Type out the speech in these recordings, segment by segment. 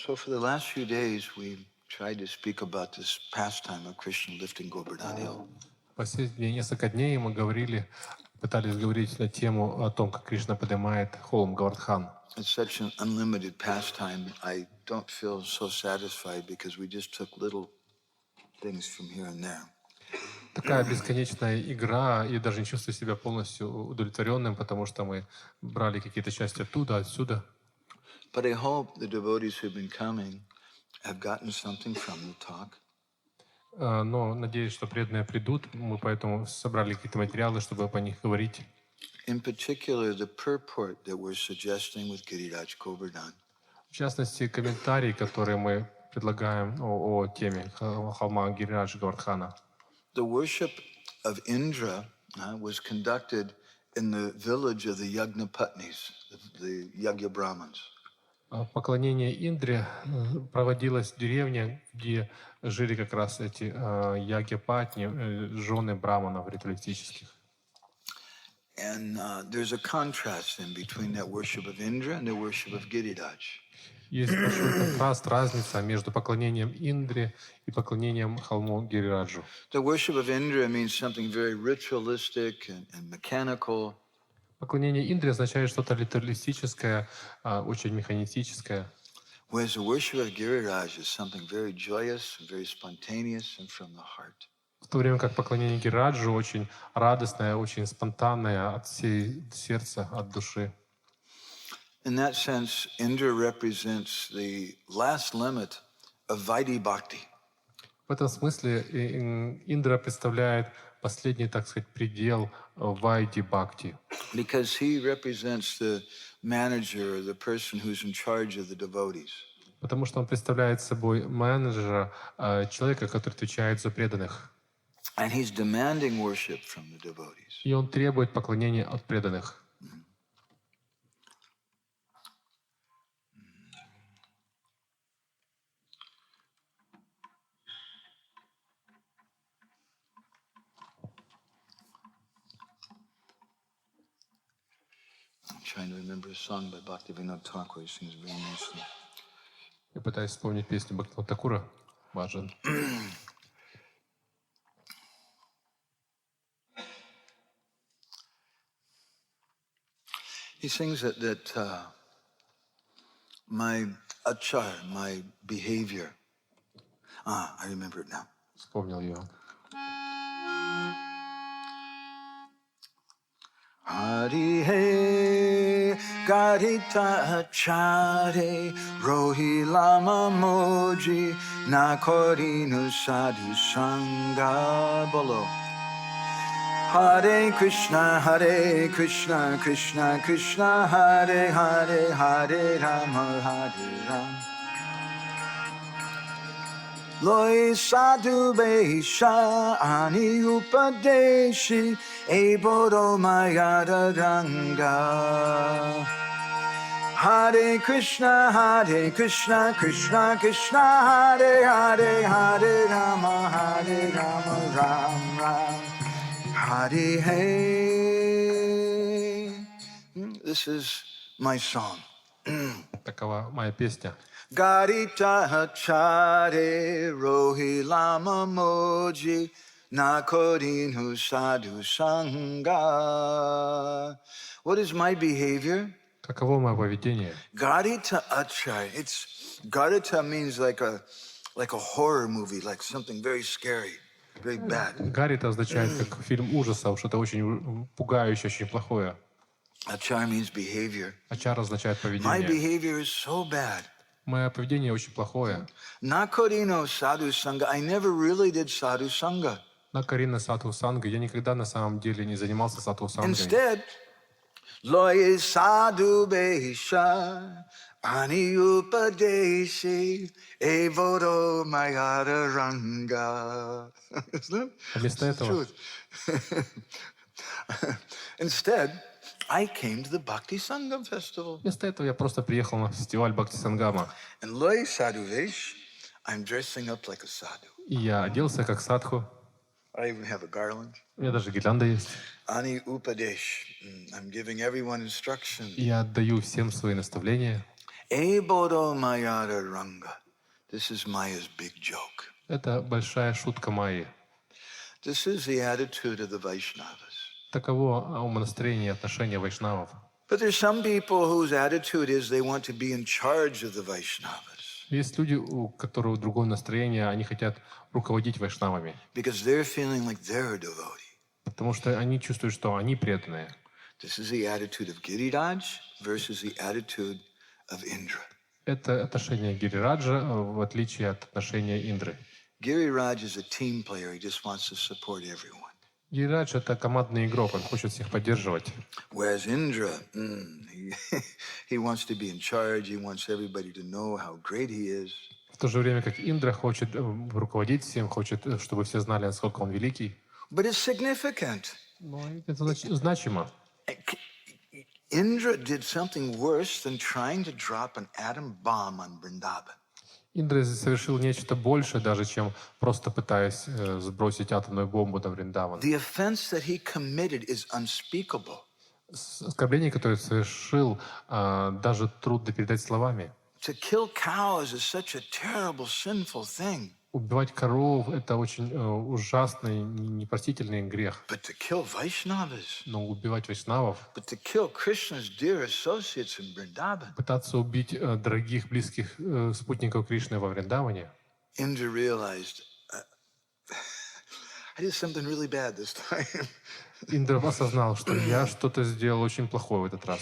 So for the last few days, we tried to speak about this pastime of Krishna lifting Govardhan hill. Последние несколько дней мы пытались говорить на тему о том, как Кришна поднимает холм Говардхан. It's such an unlimited pastime. I don't feel so satisfied because we just took little things from here and there. Такая бесконечная игра, и даже не чувствую себя полностью удовлетворенным, потому что мы брали какие-то части оттуда, отсюда. But I hope the devotees who've been coming have gotten something from the talk. Но надеюсь, что преданные придут, мы поэтому собрали какие-то материалы, чтобы по них говорить. In particular, the purport that we're suggesting with Giriraj Govardhan. В частности, комментарии, которые мы предлагаем о теме холма Гирирадж Говардхана. The worship of Indra was conducted in the village of the Yagnapatnis, the Yagya Brahmins. Поклонение Индре проводилось в деревне, где жили как раз эти ягья-патни, жены браманов ритуалистических. And there's a contrast in between that worship of Indra and the worship of Giriraj. Есть большой контраст, разница между поклонением Индре и поклонением холму Гирираджу. The worship of Indra means something very ritualistic and mechanical. Поклонение Индре означает что-то ритуалистическое, очень механистическое. Whereas the worship of Giriraj is something very joyous, very spontaneous, and from the heart. В то время как поклонение Гирираджу очень радостное, очень спонтанное, от всей сердца, от души. In that sense, Indra represents the last limit of Vaidhi Bhakti. В этом смысле Индра представляет последний, так сказать, предел Вайди Бхакти. Because he represents the manager, the person who's in charge of the devotees. Потому что он представляет собой менеджера, человека, который отвечает за преданных. And he's demanding worship from the devotees. И он требует поклонения от преданных. I'm trying to remember a song by Bhaktivinoda Thakur. He sings very nicely. Я пытаюсь вспомнить песню Бхактивинода Thakura, важен. He sings that my achar, my behavior. I remember it now. Вспомнил ее. Hari he garita chare rohi lama moji na korinu sadhu sangha bolo. Hare Krishna, Krishna Krishna, Hare Hare, Hare Rama, Hare Rama. Loi sadhu besha ani upadeshi ebodo mayada ranga. Hare Krishna, Krishna Krishna, Hare Hare, Hare Rama, Ram Ram. Hare Hey. This is my song. Такова моя песня. Garita chare rohi lama moji nakorinu sadhu sangha. What is my behavior? Каково мое поведение? Garita achare. Garita means like a horror movie, like something very scary, very bad. Гарита означает как фильм ужасов, что-то очень пугающее, очень плохое. Achar means behavior. Ачар означает My поведение. behavior is so bad. Мое поведение очень плохое. Nakorino sadhu sangha. I never really did sadhu sangha. На Карина Садху Санга я никогда на самом деле не занимался Садху Сангой. Instead, loye sadhu besha ani upadeshi evodo mayada ranga. Вместо этого, Instead, I came to the Bhakti Sangam festival. я просто приехал на фестиваль Бхакти Сангама. And loye sadhu vesh, I'm dressing up like a sadhu. И я оделся как садху. I even have a garland. У меня даже гирлянда есть. Ani upadesh. I'm giving everyone instruction. И я отдаю всем свои наставления. Ebodo mayada ranga. This is Maya's big joke. Это большая шутка Майи. This is the attitude of the Vaishnavas. Таково умонастроение и отношение вайшнавов. But there's some people whose attitude is they want to be in charge of the Vaishnavas. Есть люди, у которых другое настроение, они хотят руководить вайшнавами. Because they're feeling like they're a devotee. Потому что они чувствуют, что они преданные. This is the attitude of Giriraj versus the attitude of Indra. Это отношение Гирираджа, в отличие от отношения Индры. Giriraj is a team player. He just wants to support everyone. Гирирадж — это командный игрок, он хочет всех поддерживать. Whereas Indra, he wants to be in charge. He wants everybody to know how great he is. В то же время как Индра хочет руководить всем, хочет, чтобы все знали, насколько он великий. But it's significant. Но это значимо. Indra did something worse than trying to drop an atom bomb on Vrindavan. Индра совершил нечто большее, даже чем просто пытаясь сбросить атомную бомбу на Вриндаван. The offense that he committed is unspeakable. Оскорбление, которое совершил, даже трудно передать словами. To kill cows is such a terrible, sinful thing. Убивать коров — это очень ужасный, непростительный грех. But to kill Vaishnavas, Но убивать вайшнавов, but to kill Krishna's dear associates in Vrindavan. пытаться убить дорогих, близких спутников Кришны во Вриндаване, Indra realized, I did something really bad this time. Индра осознал, что я что-то сделал очень плохое в этот раз.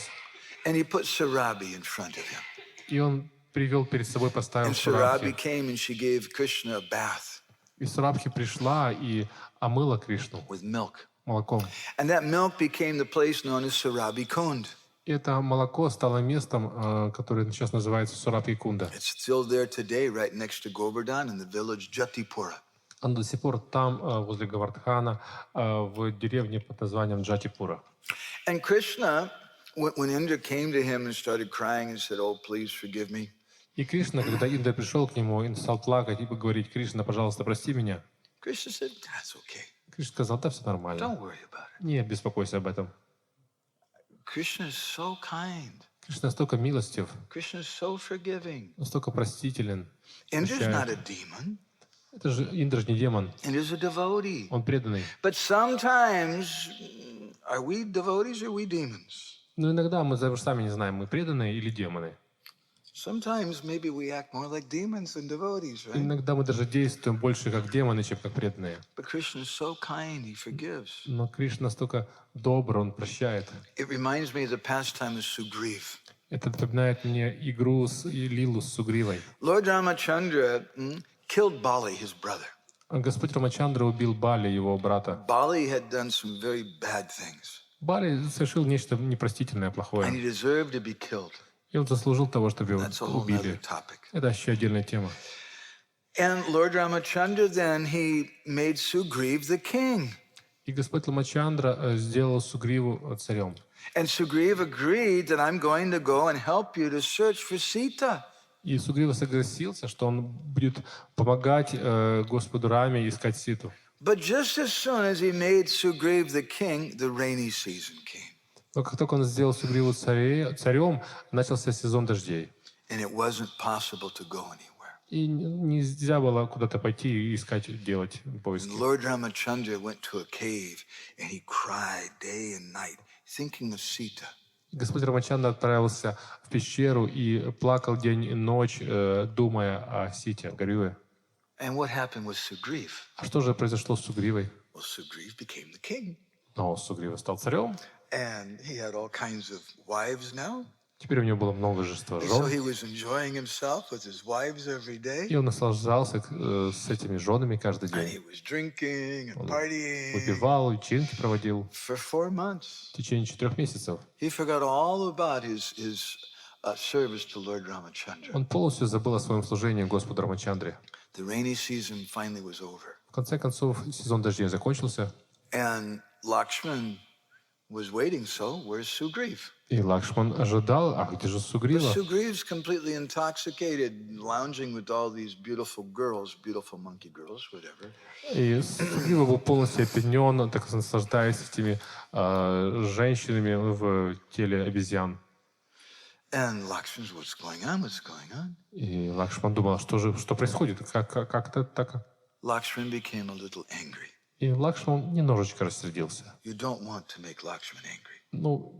And he put Sarabi in front of him. И он привел перед собой, поставил And Sarabi Сурабхи. came and she gave Krishna a bath И Сурабхи пришла и омыла Кришну with milk. молоком. And that milk became the place known as Sarabi Kund. И это молоко стало местом, которое сейчас называется Сурабхи Кунда. It's still there today, right next to Говардхан in the village Jatipura. Он до сих пор там, возле Говардхана, в деревне под названием Джатипура. And Krishna, when Indra came to him and started crying and said, "Oh, please forgive me," И Кришна, когда Индра пришел к нему и стал плакать и говорить: «Кришна, пожалуйста, прости меня», Krishna said, "That's okay. Кришна сказал: «Да, все нормально. Don't worry about it." Не беспокойся об этом». Krishna is so kind. Кришна настолько милостив, Krishna is so forgiving. настолько простителен. Indra's not a Прощает. demon. Это же Индра же не демон, Indra's a devotee. он преданный. But sometimes, are we devotees or are we demons? Но иногда мы даже сами не знаем, мы преданные или демоны. Sometimes maybe we act more like demons than devotees, right? Иногда мы даже действуем больше как демоны, чем как преданные. But Krishna is so kind, he forgives. Но Кришна настолько добр, он прощает. It reminds me of the pastime of Sugriv. Это напоминает мне игру и лилу с Сугривой. Lord Ramachandra killed Bali, his brother. Господь Рамачандра убил Бали, его брата. Bali had done some very bad things, Бали совершил нечто непростительное, and плохое. he deserved to be killed. И он заслужил того, чтобы его That's a whole other убили. topic. Это еще отдельная тема. And Lord Ramachandra then, he made Sugriv the king. И Господь Рамачандра сделал Сугриву царем. And Sugriv agreed that I'm going to go and help you to search for Sita. И Сугрива согласился, что он будет помогать Господу Раме искать Ситу. But just as soon as he made Sugriv the king, the rainy season came. Но как только он сделал Сугриву царем, начался сезон дождей. And it wasn't possible to go anywhere. И нельзя было куда-то пойти и искать, делать поиски. And Lord Ramachandra went to a cave and he cried day and night, thinking of Sita. Господь Рамачандра отправился в пещеру и плакал день и ночь, думая о Сите, горюя. And what happened with Sugriv? А что же произошло с Сугривой? Well, Sugriv became the king. Но Сугрива стал царем. And he had all kinds of wives now. Теперь у него было множество And so жен. he was enjoying himself with his wives every day. И он наслаждался с этими женами каждый And he день. was drinking and Он partying выпивал, вечеринки проводил for 4 months. в течение 4 месяцев. He forgot all about his service to Lord Ramachandra. Он полностью забыл о своем служении Господу Рамачандре. The rainy season finally was over. В конце концов, сезон дождей закончился, And Lakshman was waiting, so where's Sugriv? и Лакшман ожидал, а где же But Сугрива? Sugriv's completely intoxicated, lounging with all these beautiful girls, beautiful monkey girls, whatever. И Сугрива был полностью опьянен, так наслаждаясь этими женщинами в теле обезьян. And Lakshman's, what's going on? What's going on? И Лакшман думал, что происходит, как-то так. Lakshman became a little angry. И Лакшман немножечко рассердился. You don't want to make Lakshman angry. Ну,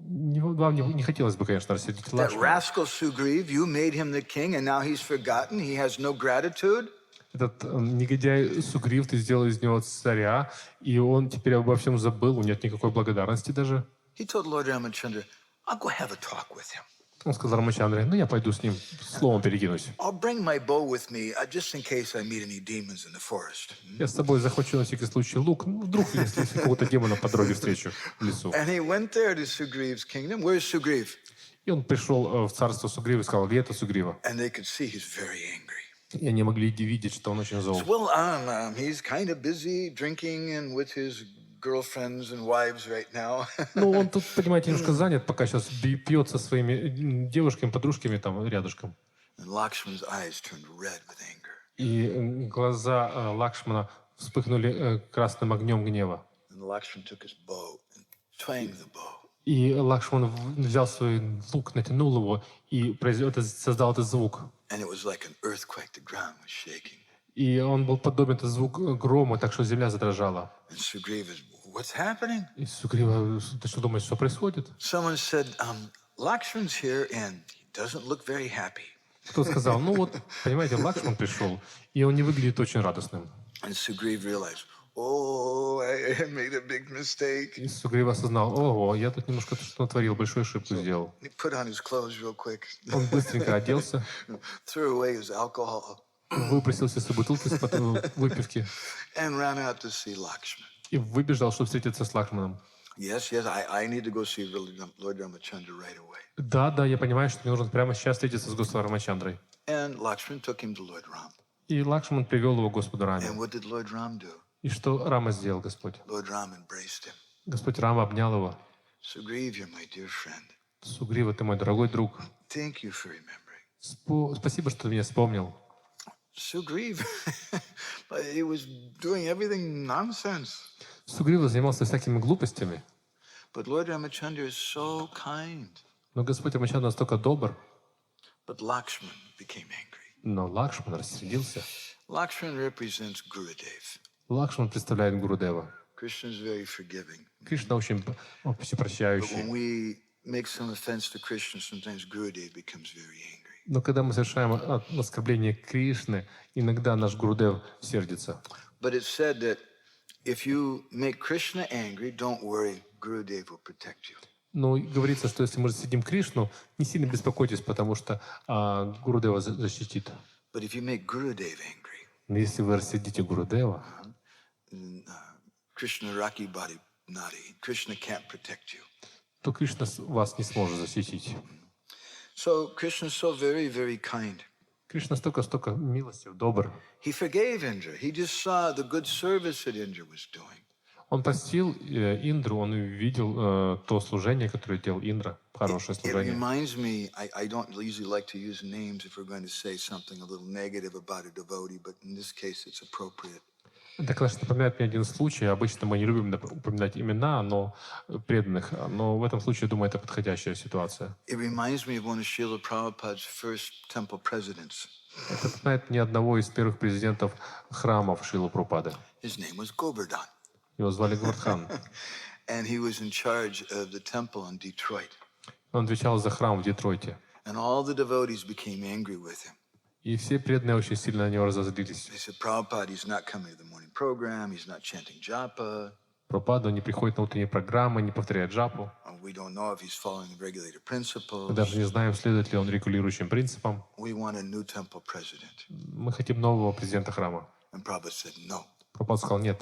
вам не хотелось бы, конечно, рассердить That Лакшмана. rascal Sugriv, you made him the king, and now he's forgotten. He has no gratitude. Этот негодяй Сугрив, ты сделал из него царя, и он теперь обо всем забыл, у него нет никакой благодарности даже. He told Lord Ramachandra, I'll go have a talk with him. Он сказал Рамачандре, я пойду с ним словом перекинусь. I'll bring my bow with me, just in case I meet any demons in the forest. Я с собой захвачу на всякий случай лук, вдруг если какого-то демона по дороге встречу в лесу. And he went there to Sugriv's kingdom. Where's Sugriv? И он пришел в царство Сугрива и сказал, где это Сугрива? And they could see he's very angry. И они могли видеть, что он очень зол. Well, he's kind of busy drinking and with his girlfriends and wives right now. Ну, он тут, понимаете, немножко занят, пока сейчас пьет со своими девушками, подружками там рядышком. And Lakshman's eyes turned red with anger. И глаза Лакшмана вспыхнули красным огнем гнева. And Lakshman took his bow and twanged the bow. И Лакшман взял свой лук, натянул его и создал этот звук. And it was like an earthquake. The ground was shaking. И он был подобен этот звук грома, так что земля задрожала. And Sugriva is, what's happening? И Сугрива, ты что думаешь, что происходит? Someone said, Lakshman's here and he doesn't look very happy. Кто сказал, понимаете, Лакшман пришел, и он не выглядит очень радостным. And Sugriva realized, I made a big mistake. И Сугрива осознал, я тут немножко что натворил, большую ошибку сделал. He put on his clothes real quick. Он быстренько оделся, Threw away his alcohol. выпросил все свои бутылки из-под выпивки And ran out to see Lakshman. и выбежал, чтобы встретиться с Лакшманом. Yes, I need to go see Lord Ramachandra right away. Да, я понимаю, что мне нужно прямо сейчас встретиться с Господом Рамачандрой. And Lakshman took him to Lord Ram. И Лакшман привел его к Господу Раме. And what did Lord Ram do? И что Рама сделал, Господь? Lord Ram embraced him. Господь Рама обнял его. Sugriva, you're my dear friend. Сугрива, ты мой дорогой друг. Thank you for remembering. Спасибо, что ты меня вспомнил. Sugriva, he was doing everything nonsense. Сугрива занимался всякими глупостями. But Lord Ramachandra is so kind. Но Господь Рамачандра настолько добр. But Lakshman became angry. Но Лакшман рассердился. Lakshman represents Gurudev. Лакшман представляет Гурудева. Krishna is very forgiving. Кришна очень But всепрощающий. when we make some offense to Krishna, sometimes Gurudev becomes very angry. Но когда мы совершаем оскорбление Кришны, иногда наш Гурудев сердится. But it's said that if you make Krishna angry, don't worry, Gurudev will protect you. Но говорится, что если мы рассердим Кришну, не сильно беспокойтесь, потому что Гурудева защитит. But if you make Gurudev angry, Но если вы рассердите Гурудева, Krishna Raki Body Nadi, Krishna can't protect you. то Кришна вас не сможет защитить. So Krishna is so very, very kind. Кришна столько милостив, добр. He forgave Indra. He just saw the good service that Indra was doing. Он простил Индру, он увидел то служение, которое делал Индра, хорошее It служение. reminds me, I don't usually like to use names if we're going to say something a little negative about a devotee, but in this case it's appropriate. Это, конечно, напоминает мне один случай. Обычно мы не любим упоминать имена, но преданных. Но в этом случае, думаю, это подходящая ситуация. It reminds me of one of Srila Prabhupada's first temple presidents. Это напоминает мне одного из первых президентов храмов Шрилы Прабхупады. His name was Говардхан. Его звали Говардхан. And he was in charge of the temple in Detroit. Он отвечал за храм в Детройте. And all the devotees became angry with him. И все преданные очень сильно на него разозлились. They said, Prabhupada, he's not coming to the morning program, he's not chanting japa. Прабхупада не приходит на утренние программы, не повторяет джапу. We don't know if he's following the regulator principles. Мы даже не знаем, следует ли он регулирующим принципам. We want a new temple president. Мы хотим нового президента храма. And Prabhupada said, no. Прабхупада сказал, нет,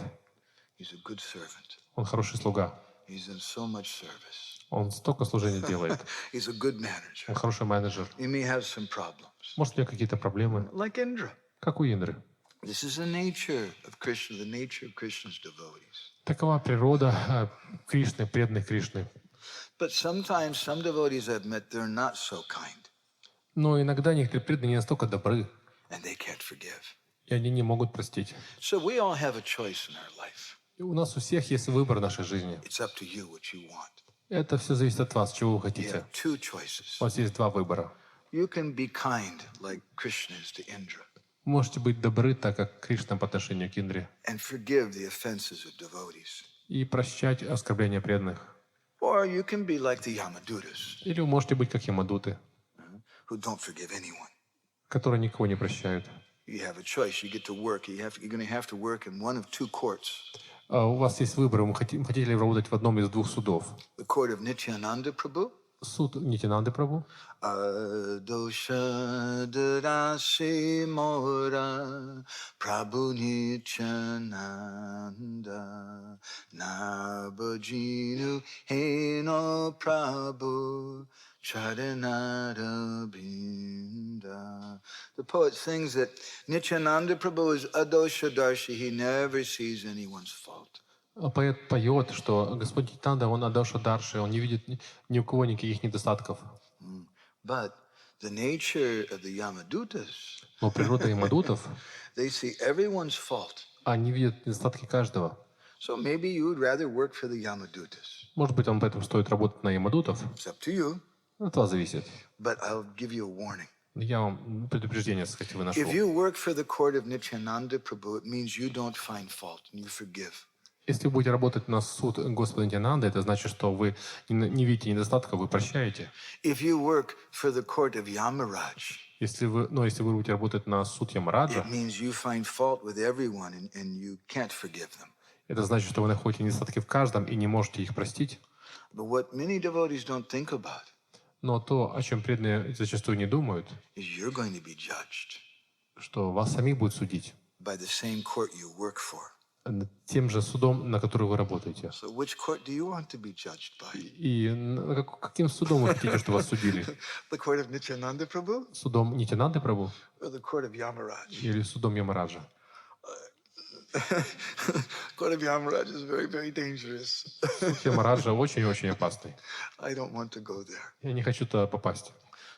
He's a good servant. он хороший слуга. He's in so much service. Он столько служения делает. He's a good manager. Он хороший менеджер. He may have some problems. Может, у него какие-то проблемы, Like Indra. как у Индры. This is the nature of Krishna, the nature of Krishna's devotees. Такова природа Кришны, преданных Кришны. But sometimes some devotees I've met, they're not so kind. Но иногда некоторые преданные не настолько добры, And they can't forgive. и они не могут простить. So we all have a choice in our life. И у нас у всех есть выбор в нашей жизни. It's up to you what you want. Это все зависит от вас, чего вы You хотите. have two choices. У вас есть два выбора. You can be kind, like Krishna is to Indra, Вы можете быть добры, так как Кришна по отношению к Индре, and forgive the offenses of devotees. и прощать оскорбления преданных. Or you can be like the Yamadutas, Или вы можете быть как Ямадуты, who don't forgive anyone. которые никого не прощают. You have a choice. You get to work. You're going to have to work in one of two courts. У вас есть выбор, вы хотите ли работать в одном из двух судов. The court of Nityananda Prabhu. Суд Нитянанды Прабху. Adosha Darasi Mora Prabhu Nityananda Nabajinu Heno Prabhu Charanara Binda. The poet sings that Nityananda Prabhu is Adosha Darshi. He never sees anyone's fault. Поэт поет, что Господь Нитянанда, он Адоша Дарши, он не видит ни у кого никаких недостатков. But the nature of the Yamadutas, Но природа Ямадутов, they see everyone's fault. они видят недостатки каждого. So maybe you would rather work for the Yamadutas. Может быть, вам поэтому стоит работать на Ямадутов. It's up to you, От вас зависит. but I'll give you a warning. Я вам предупреждение, так сказать, выношу. If you work for the court of Nityananda Prabhu, it means you don't find fault and you forgive. Если вы будете работать на суд Господа Нитянанды, это значит, что вы не видите недостатков, вы прощаете. If you work for the court of Yamaraj, Если вы будете работать на суд Ямараджа, it means you find fault with everyone and you can't forgive them. это значит, что вы находите недостатки в каждом и не можете их простить. But what many devotees don't think about Но то, о чем преданные зачастую не думают, is you're going to be judged что вас самих будут судить by the same court you work for. тем же судом, на который вы работаете. So which court do you want to be judged by? И каким судом вы хотите, чтобы вас судили? The court of Nityananda Prabhu Судом Нитянанды Прабху or the court of Yamaraj? или судом Ямараджа? Court of Yamaraj is very, very dangerous. Суд Ямараджа очень-очень опасный. I don't want to go there. Я не хочу туда попасть.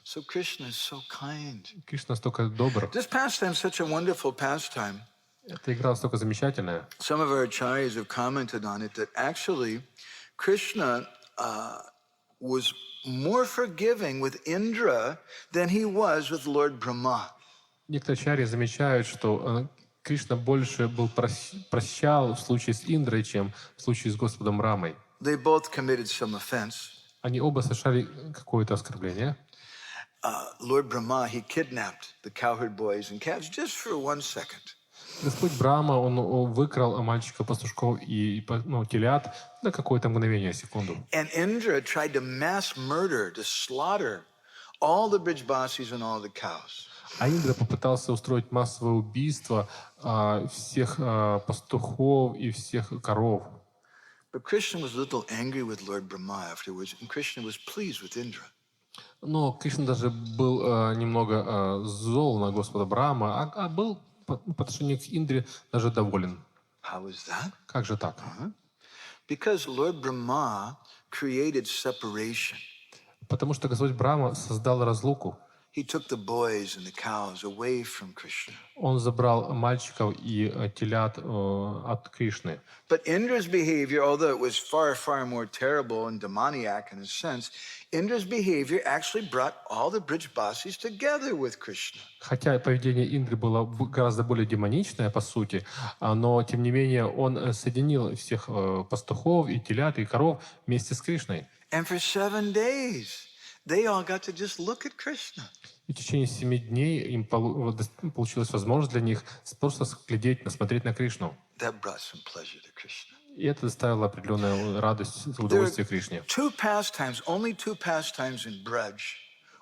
So Krishna is so kind. Кришна настолько добр. This pastime is such a wonderful pastime. Эта игра настолько замечательная. Some of our acharyas have commented on it that actually Krishna was more forgiving with Indra than he was with Lord Brahma. Некоторые ачарьи замечают, что Кришна больше прощал в случае с Индрой, чем в случае с Господом Рамой. They both committed some offense. Они оба совершали какое-то оскорбление. Lord Brahma, he kidnapped the cowherd boys and calves just for 1 second. Господь Брахма, он выкрал мальчика-пастушков и телят на какое-то мгновение, секунду. And Indra tried to mass murder, to slaughter all the Brijbasis and all the cows. А Индра попытался устроить массовое убийство всех пастухов и всех коров. But Krishna was a little angry with Lord Brahma afterwards, and Krishna was pleased with Indra. Но Кришна даже был немного зол на Господа Брахма, а был по отношению к Индре даже доволен. How is that? Как же так? Because Lord Brahma created separation. Потому что Господь Брахма создал разлуку. He took the boys and the cows away from Krishna. Он забрал мальчиков и телят от Кришны. But Indra's behavior, although it was far, far more terrible and demoniac in a sense, Indra's behavior actually brought all the Brijbasis together with Krishna. Хотя поведение Индры было гораздо более демоничное, по сути, но, тем не менее, он соединил всех пастухов и телят и коров вместе с Кришной. And for 7 days, they all got to just look at Krishna. И в течение 7 дней им получилась возможность для них просто глядеть, смотреть на Кришну. That brought some pleasure to Krishna. И это доставило определенную радость, удовольствие Кришне. Only two pastimes in Braj,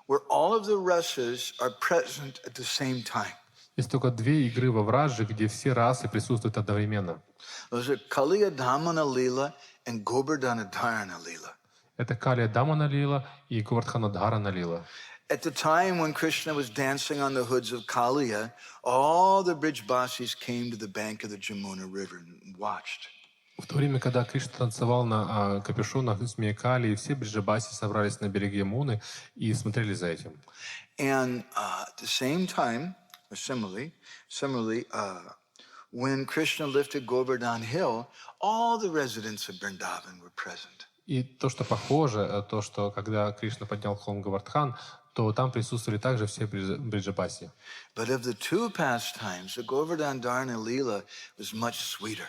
where all of the rasas are present at the same time. Есть только 2 игры во Врадже, где все расы присутствуют одновременно. Those are Kaliya Dhamana Lila and Govardhana Dharana Lila. Это Калия Дамана лила и Говардхана Дхарана лила. At the time when Krishna was dancing on the hoods of Kaliya, all the Brijbasis came to the bank of the Jamuna River and watched. В то время, когда Кришна танцевал на капюшонах змеи Кали, все бриджабаси собрались на береге Ямуны и смотрели за этим. And at the same time, or similarly, when Krishna lifted Govardhan Hill, all the residents of Vrindavan were present. И то, что похоже, то, что когда Кришна поднял холм Говардхан, то там присутствовали также все бриджабаси. But of the two pastimes, the Govardhan Dharana Lila was much sweeter.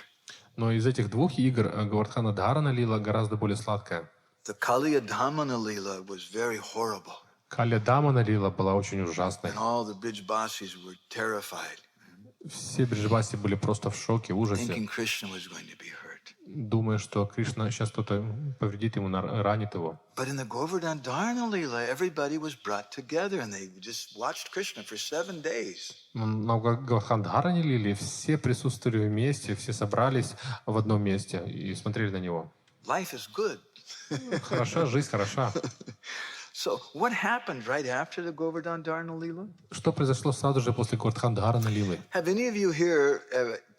Но из этих двух игр Говардхана Дхарана лила гораздо более сладкая. The Kaliya Dhamana Lila was very horrible. Калия Дамана лила была очень ужасной. And all the Brijbasis were terrified, Все бриджабаси были просто в шоке, ужасе, thinking Krishna was going to be hurt. думая, что Кришна сейчас кто-то повредит ему, ранит его. But in the Govardhan Dharana Lila, everybody was brought together and they just watched Krishna for 7 days. На Говардхан Дхаране лили все присутствовали вместе, все собрались в одном месте и смотрели на него. Life is good. Хороша, жизнь хороша. So what happened right after the Govardhan Dharana Lila? Что произошло сразу же после Говардхан Дхарана лилы? Have any of you here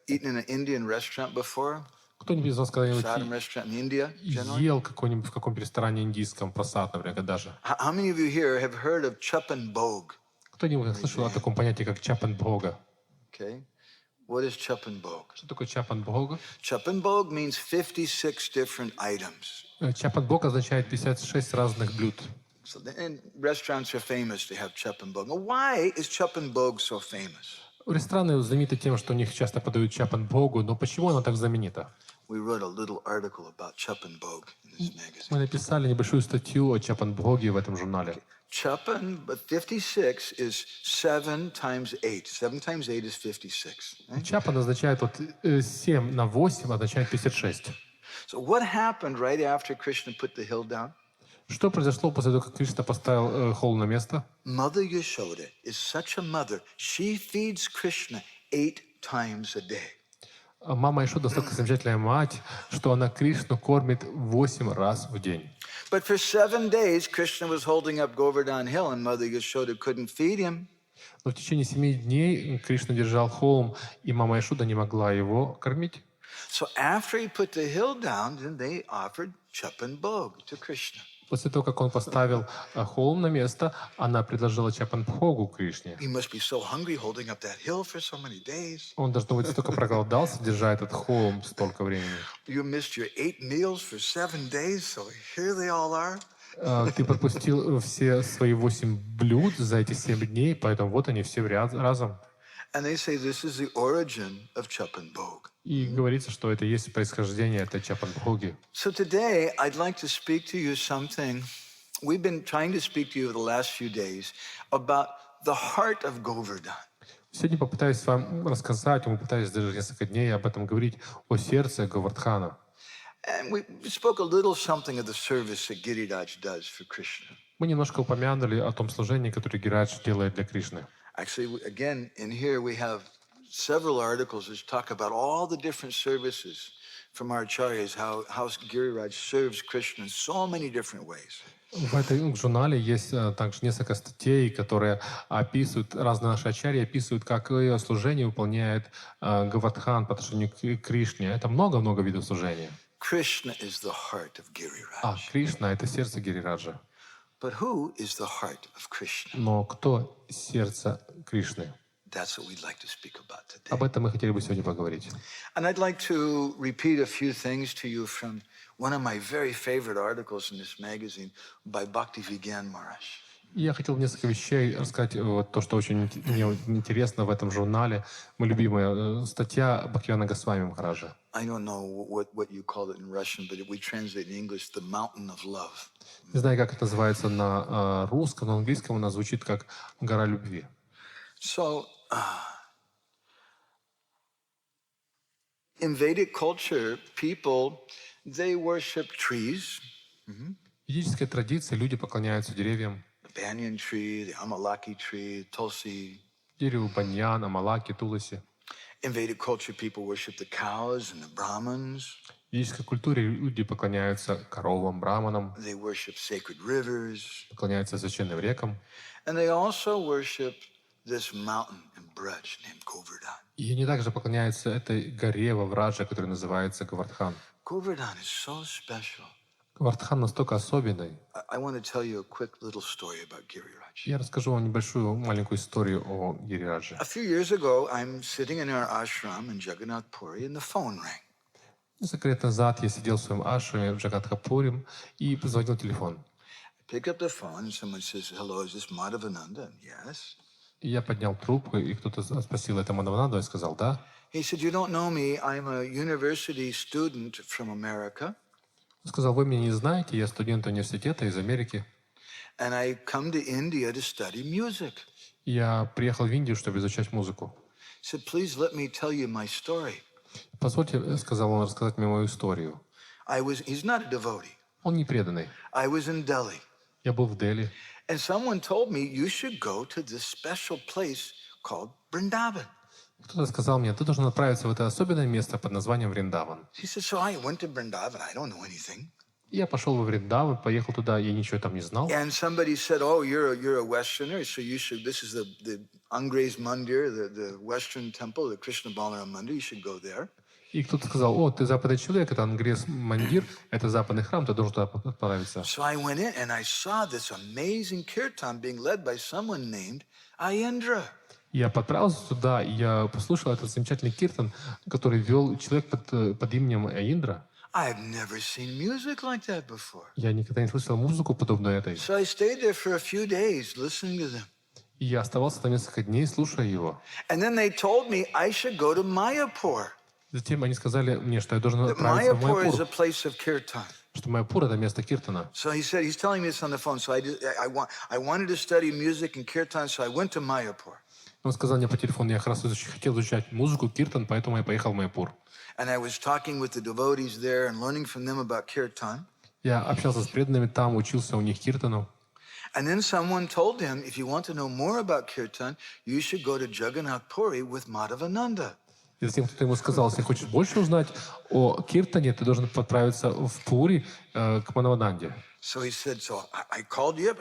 eaten in an Indian restaurant before? Кто-нибудь из вас когда-нибудь Prasadam restaurant in India, generally? ел какой-нибудь в каком-нибудь ресторане индийском, просад, например, даже? How many of you here have heard of Chapan Bhog? Кто-нибудь слышал о таком понятии, как чапан бхога? Okay. What is Chapan Bhog? Что такое чапан бхога? Chapan Bhog means 56 different items. Чапан бхог означает 56 разных блюд. So and restaurants are famous to have Chapan Bhog. Now, why is Chapan Bhog so famous? Рестораны знамениты тем, что у них часто подают чапан бхогу, но почему она так знаменита? We wrote a little article about Chapan Bhog in this magazine. Мы написали небольшую статью о чапан бхоге в этом журнале. Chapan, but 56 is 7 times 8. 7 times 8 is 56. Right? Чапан означает вот 7 на 8 означает 56. So what happened right after Krishna put the hill down? Что произошло после того, как Кришна поставил холм на место? Mother Yashoda is such a mother. She feeds Krishna 8 times a day. Мама Ишода настолько замечательная мать, что она Кришну кормит 8 раз в день. But for 7 days, Krishna was holding up Govardhan Hill, and Mother Yashoda couldn't feed him. Но в течение 7 дней Кришна держал холм, и мама Ишода не могла его кормить. So after he put the hill down, then they offered Chapan Bhog to Krishna. После того, как он поставил холм на место, она предложила чапан бхогу Кришне. He must be so hungry holding up that hill for so many days. Он, должно быть, столько проголодался, держа этот холм столько времени. You missed your 8 meals for 7 days, so here they all are. Ты пропустил все свои 8 блюд за эти 7 дней, поэтому вот они все разом. And they say this is the origin of Chapan Bhog. И говорится, что это есть происхождение этой чапан бхоги. So today, I'd like to speak to you something. We've been trying to speak to you the last few days about the heart of Govardhan. Сегодня попытаюсь вам рассказать, мы пытались даже несколько дней об этом говорить, о сердце Говардхана. And we spoke a little something of the service that Giriraj does for Krishna. Мы немножко упомянули о том служении, которое Гирирадж делает для Кришны. Actually, again, in here we have several articles that talk about all the different services from our acharyas, how Giriraj serves Krishna in so many different ways. В этом журнале есть также несколько статей, которые описывают, разные наши ачарьи описывают, какое служение выполняет Говардхан по отношению к Кришне. Это много-много видов служения. Krishna is the heart of Giriraj. Кришна — это сердце Гирираджа. But who is the heart of Krishna? Но кто сердце Кришны? That's what we'd like to speak about today. Об этом мы хотели бы сегодня поговорить. And I'd like to repeat a few things to you from one of my very favorite articles in this magazine by Bhakti Vigyan Maharaj. Я хотел несколько вещей рассказать, вот то, что очень мне интересно в этом журнале. Моя любимая статья Бхактивинода Госвами Махараджа. I don't know what you call it in Russian, but we translate in English the mountain of love. Не знаю, как это называется на русском, но на английском она звучит как «гора любви». So, in Vedic culture, people, they worship trees. В ведической традиции люди поклоняются деревьям. The banyan tree, the amalaki tree, tulsi. Дереву баньян, амалаки, туласи. In Vedic culture, people worship the cows and the brahmins. В ведической культуре люди поклоняются коровам, браманам, They worship sacred rivers. поклоняются священным рекам. And they also worship this mountain in Braj named Govardhan. И они также поклоняются этой горе во Врадже, которая называется Говардхан. Govardhan is so special. Говардхан настолько особенный. I want to tell you a quick little story about Giriraj. Я расскажу вам небольшую маленькую историю о Гирирадже. A few years ago, I'm sitting in our ashram in Jagannath Puri, and the phone rang. Несколько лет назад я сидел в своем ашраме в Джагатхапуре и позвонил телефон. Pick up the phone and someone says, "Hello, is this Madhavананда?" Yes. И я поднял трубку, и кто-то спросил, это Мадхавананда? Я сказал, да. He said, "You don't know me. I'm a university student from America, Он сказал, вы меня не знаете, я студент университета из Америки. and I come to India to study music." Я приехал в Индию, чтобы изучать музыку. He said, "Please let me tell you my story." Позвольте, сказал он, рассказать мне мою историю. He's not a devotee. Он не преданный. I was in Delhi, Я был в Дели. and someone told me you should go to this special place called Vrindavan. Кто-то сказал мне, ты должен отправиться в это особенное место под названием Вриндаван. He said, "So I went to Vrindavan. I don't know anything." Я пошел во Вриндаван, поехал туда, я ничего там не знал. And somebody said, "Oh, you're a Westerner, so you should. This is the Angres Mandir, the Western temple, the Krishna Balaram Mandir. You should go there." И кто-то сказал, о, ты западный человек, это Ангрес Мандир, это западный храм, ты должен туда отправиться. So I went in and I saw this amazing kirtan being led by someone named Ayendra. Я отправился туда, и я послушал этот замечательный киртан, который вел человек под именем Индра. I've never seen music like that before. Я никогда не слышал музыку, подобную этой. So I stayed there for a few days listening to them. И я оставался там несколько дней, слушая его. And then they told me I should go to Mayapur. Затем они сказали мне, что я должен That отправиться в Mayapur is a Майяпур, place of kirtan. что Майяпур — это место киртана. So he said, he's telling me this on the phone. So I wanted to study music and kirtan, so I went to Mayapur. Он сказал мне по телефону, я как раз хотел изучать музыку, киртан, поэтому я поехал в Майяпур. And I was talking with the devotees there and learning from them about kirtan. Я общался с преданными там, учился у них киртану. And then someone told him, if you want to know more about kirtan, you should go to Jagannath Puri with Madhavānanda. И затем кто-то ему сказал, если хочешь больше узнать о киртане, ты должен отправиться в Пури к Мадхавананде. So he said, so I called you up.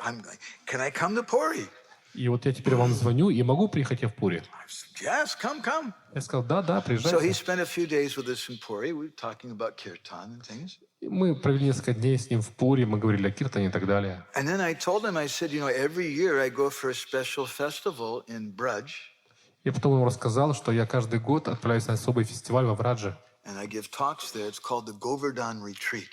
Can I come to Puri? И вот я теперь вам звоню, и могу приехать я в Пури. I said, yes, come. Я сказал, да, So he приезжайте. spent a few days with us in Puri. We were talking about kirtan and things. И мы провели несколько дней с ним в Пури, мы говорили о киртане и так далее. And then I told him, I said, every year I go for a special festival in Braj. И потом ему рассказал, что я каждый год отправляюсь на особый фестиваль во Врадже. And I give talks there. It's called the Говардhan Retreat.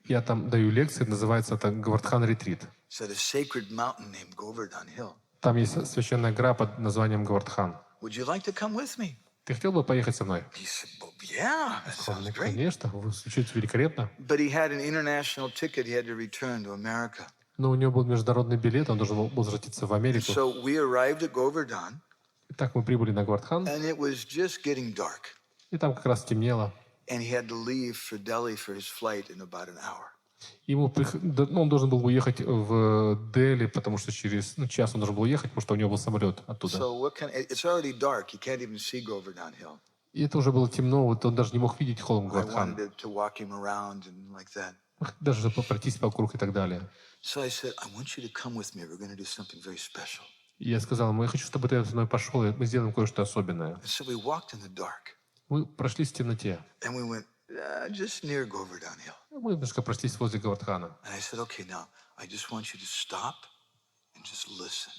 Я там даю лекции, называется это Говардхан Ретрит. It's at a sacred mountain named Govardhan Hill. Там есть священная гора под названием Говардхан. Would you like to come with me? Ты хотел бы поехать со мной? He said, well, yeah, that Сказал, sounds ну, great. конечно, вы звучите великолепно. But he had an international ticket he had to return to America. Но у него был международный билет, он должен был возвратиться в And Америку. so we arrived at Govardhan, Итак, мы прибыли на Говардхан, and it was just getting dark. и там как раз темнело. And he had to leave for Delhi for his flight in about an hour. Он должен был уехать в Дели, потому что через час он должен был уехать, потому что у него был самолет оттуда. So it's already dark. You can't even see Govardhan Hill. И это уже было темно, вот он даже не мог видеть холм I Говардхан. wanted to walk him around and like that. Даже пройтись вокруг и так далее. So I said, I want you to come with me. We're going to do something very special. И я сказал ему, я хочу, чтобы ты со мной пошел, и мы сделаем кое-что особенное. And so we walked in the dark, Мы прошлись в темноте. and we went just near Govardhan Hill. Мы немножко прошлись возле Говардхана. And I said, okay, now I just want you to stop and just listen.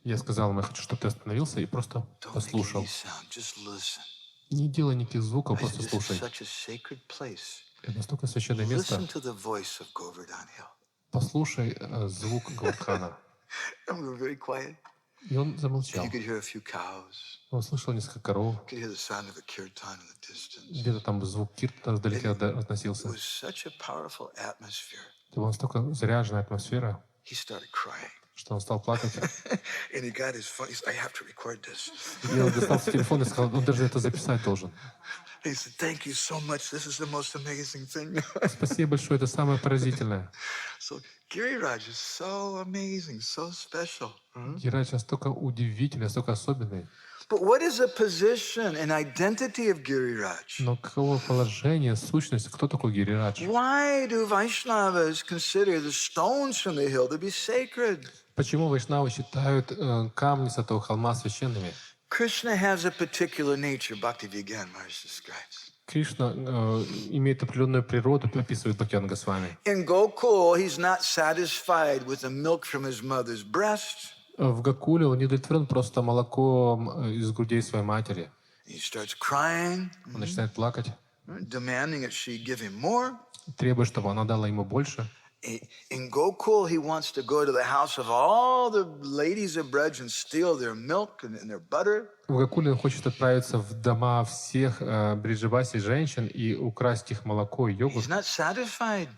Я сказал ему, я хочу, чтобы ты остановился и просто Don't make послушал. any sound. Just listen. Не делай никаких звуков, I said, просто this is слушай. such a sacred place. Это настолько священное место. Listen to the voice of Govardhan Hill. Послушай звук Говардхана. And we were very quiet. И он замолчал. You could hear a few cows. Он слышал несколько коров. You could hear the sound of a kirtan in the distance. Где-то там звук киртана вдалеке It разносился. was such a powerful atmosphere. Это была настолько заряженная атмосфера, He started crying. что он стал плакать. And he got his phone. He said, I have to record this. И он достал телефон и сказал, он даже это записать должен. He said, thank you so much. This is the most amazing thing. Спасибо большое, это самое поразительное. So Giriraj is so amazing, so special. Гирадж настолько удивительный, настолько особенный. But what is the position and identity of Giriraj? Но каково положение, сущность, кто такой Гирирадж? Why do Vaishnavas consider the stones from the hill to be sacred? Почему вайшнавы считают камни с этого холма священными? Krishna has a particular nature, Bhakti Vigyan Maharaj describes. Кришна имеет определенную природу, описывает Бхактивинода Госвами. In Gokul, he's not satisfied with the milk from his mother's breast. В Гокуле он не удовлетворен просто молоком из грудей своей матери. He starts crying. Он начинает плакать. demanding that she give him more. требуя, чтобы она дала ему больше. In Gokul, he wants to go to the house of all the ladies of Braj and steal their milk and their butter. В Гокуле он хочет отправиться в дома всех бриджаваси женщин и украсть их молоко и йогурт. He's not satisfied.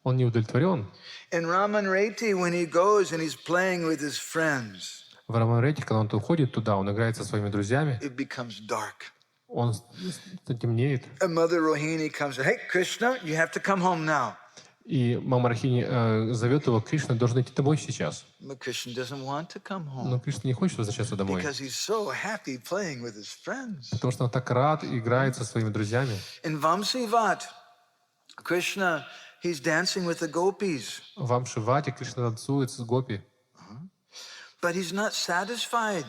Он не удовлетворен. In Ramanreti, when he goes and he's playing with his friends, В Раманрете, когда он уходит туда, он играет со своими друзьями, it becomes dark. он темнеет. And Mother Rohini comes and, hey, Krishna, you have to come home now. И мама Рахини зовет его: Кришна должен идти домой сейчас. But Krishna doesn't want to come Но home Кришна не хочет возвращаться домой, because he's so happy playing with his friends. потому что он так рад играет со своими друзьями. In Vamsivat, Krishna, he's dancing with the gopis, В Амшивате Кришна танцует с гопи, but he's not satisfied.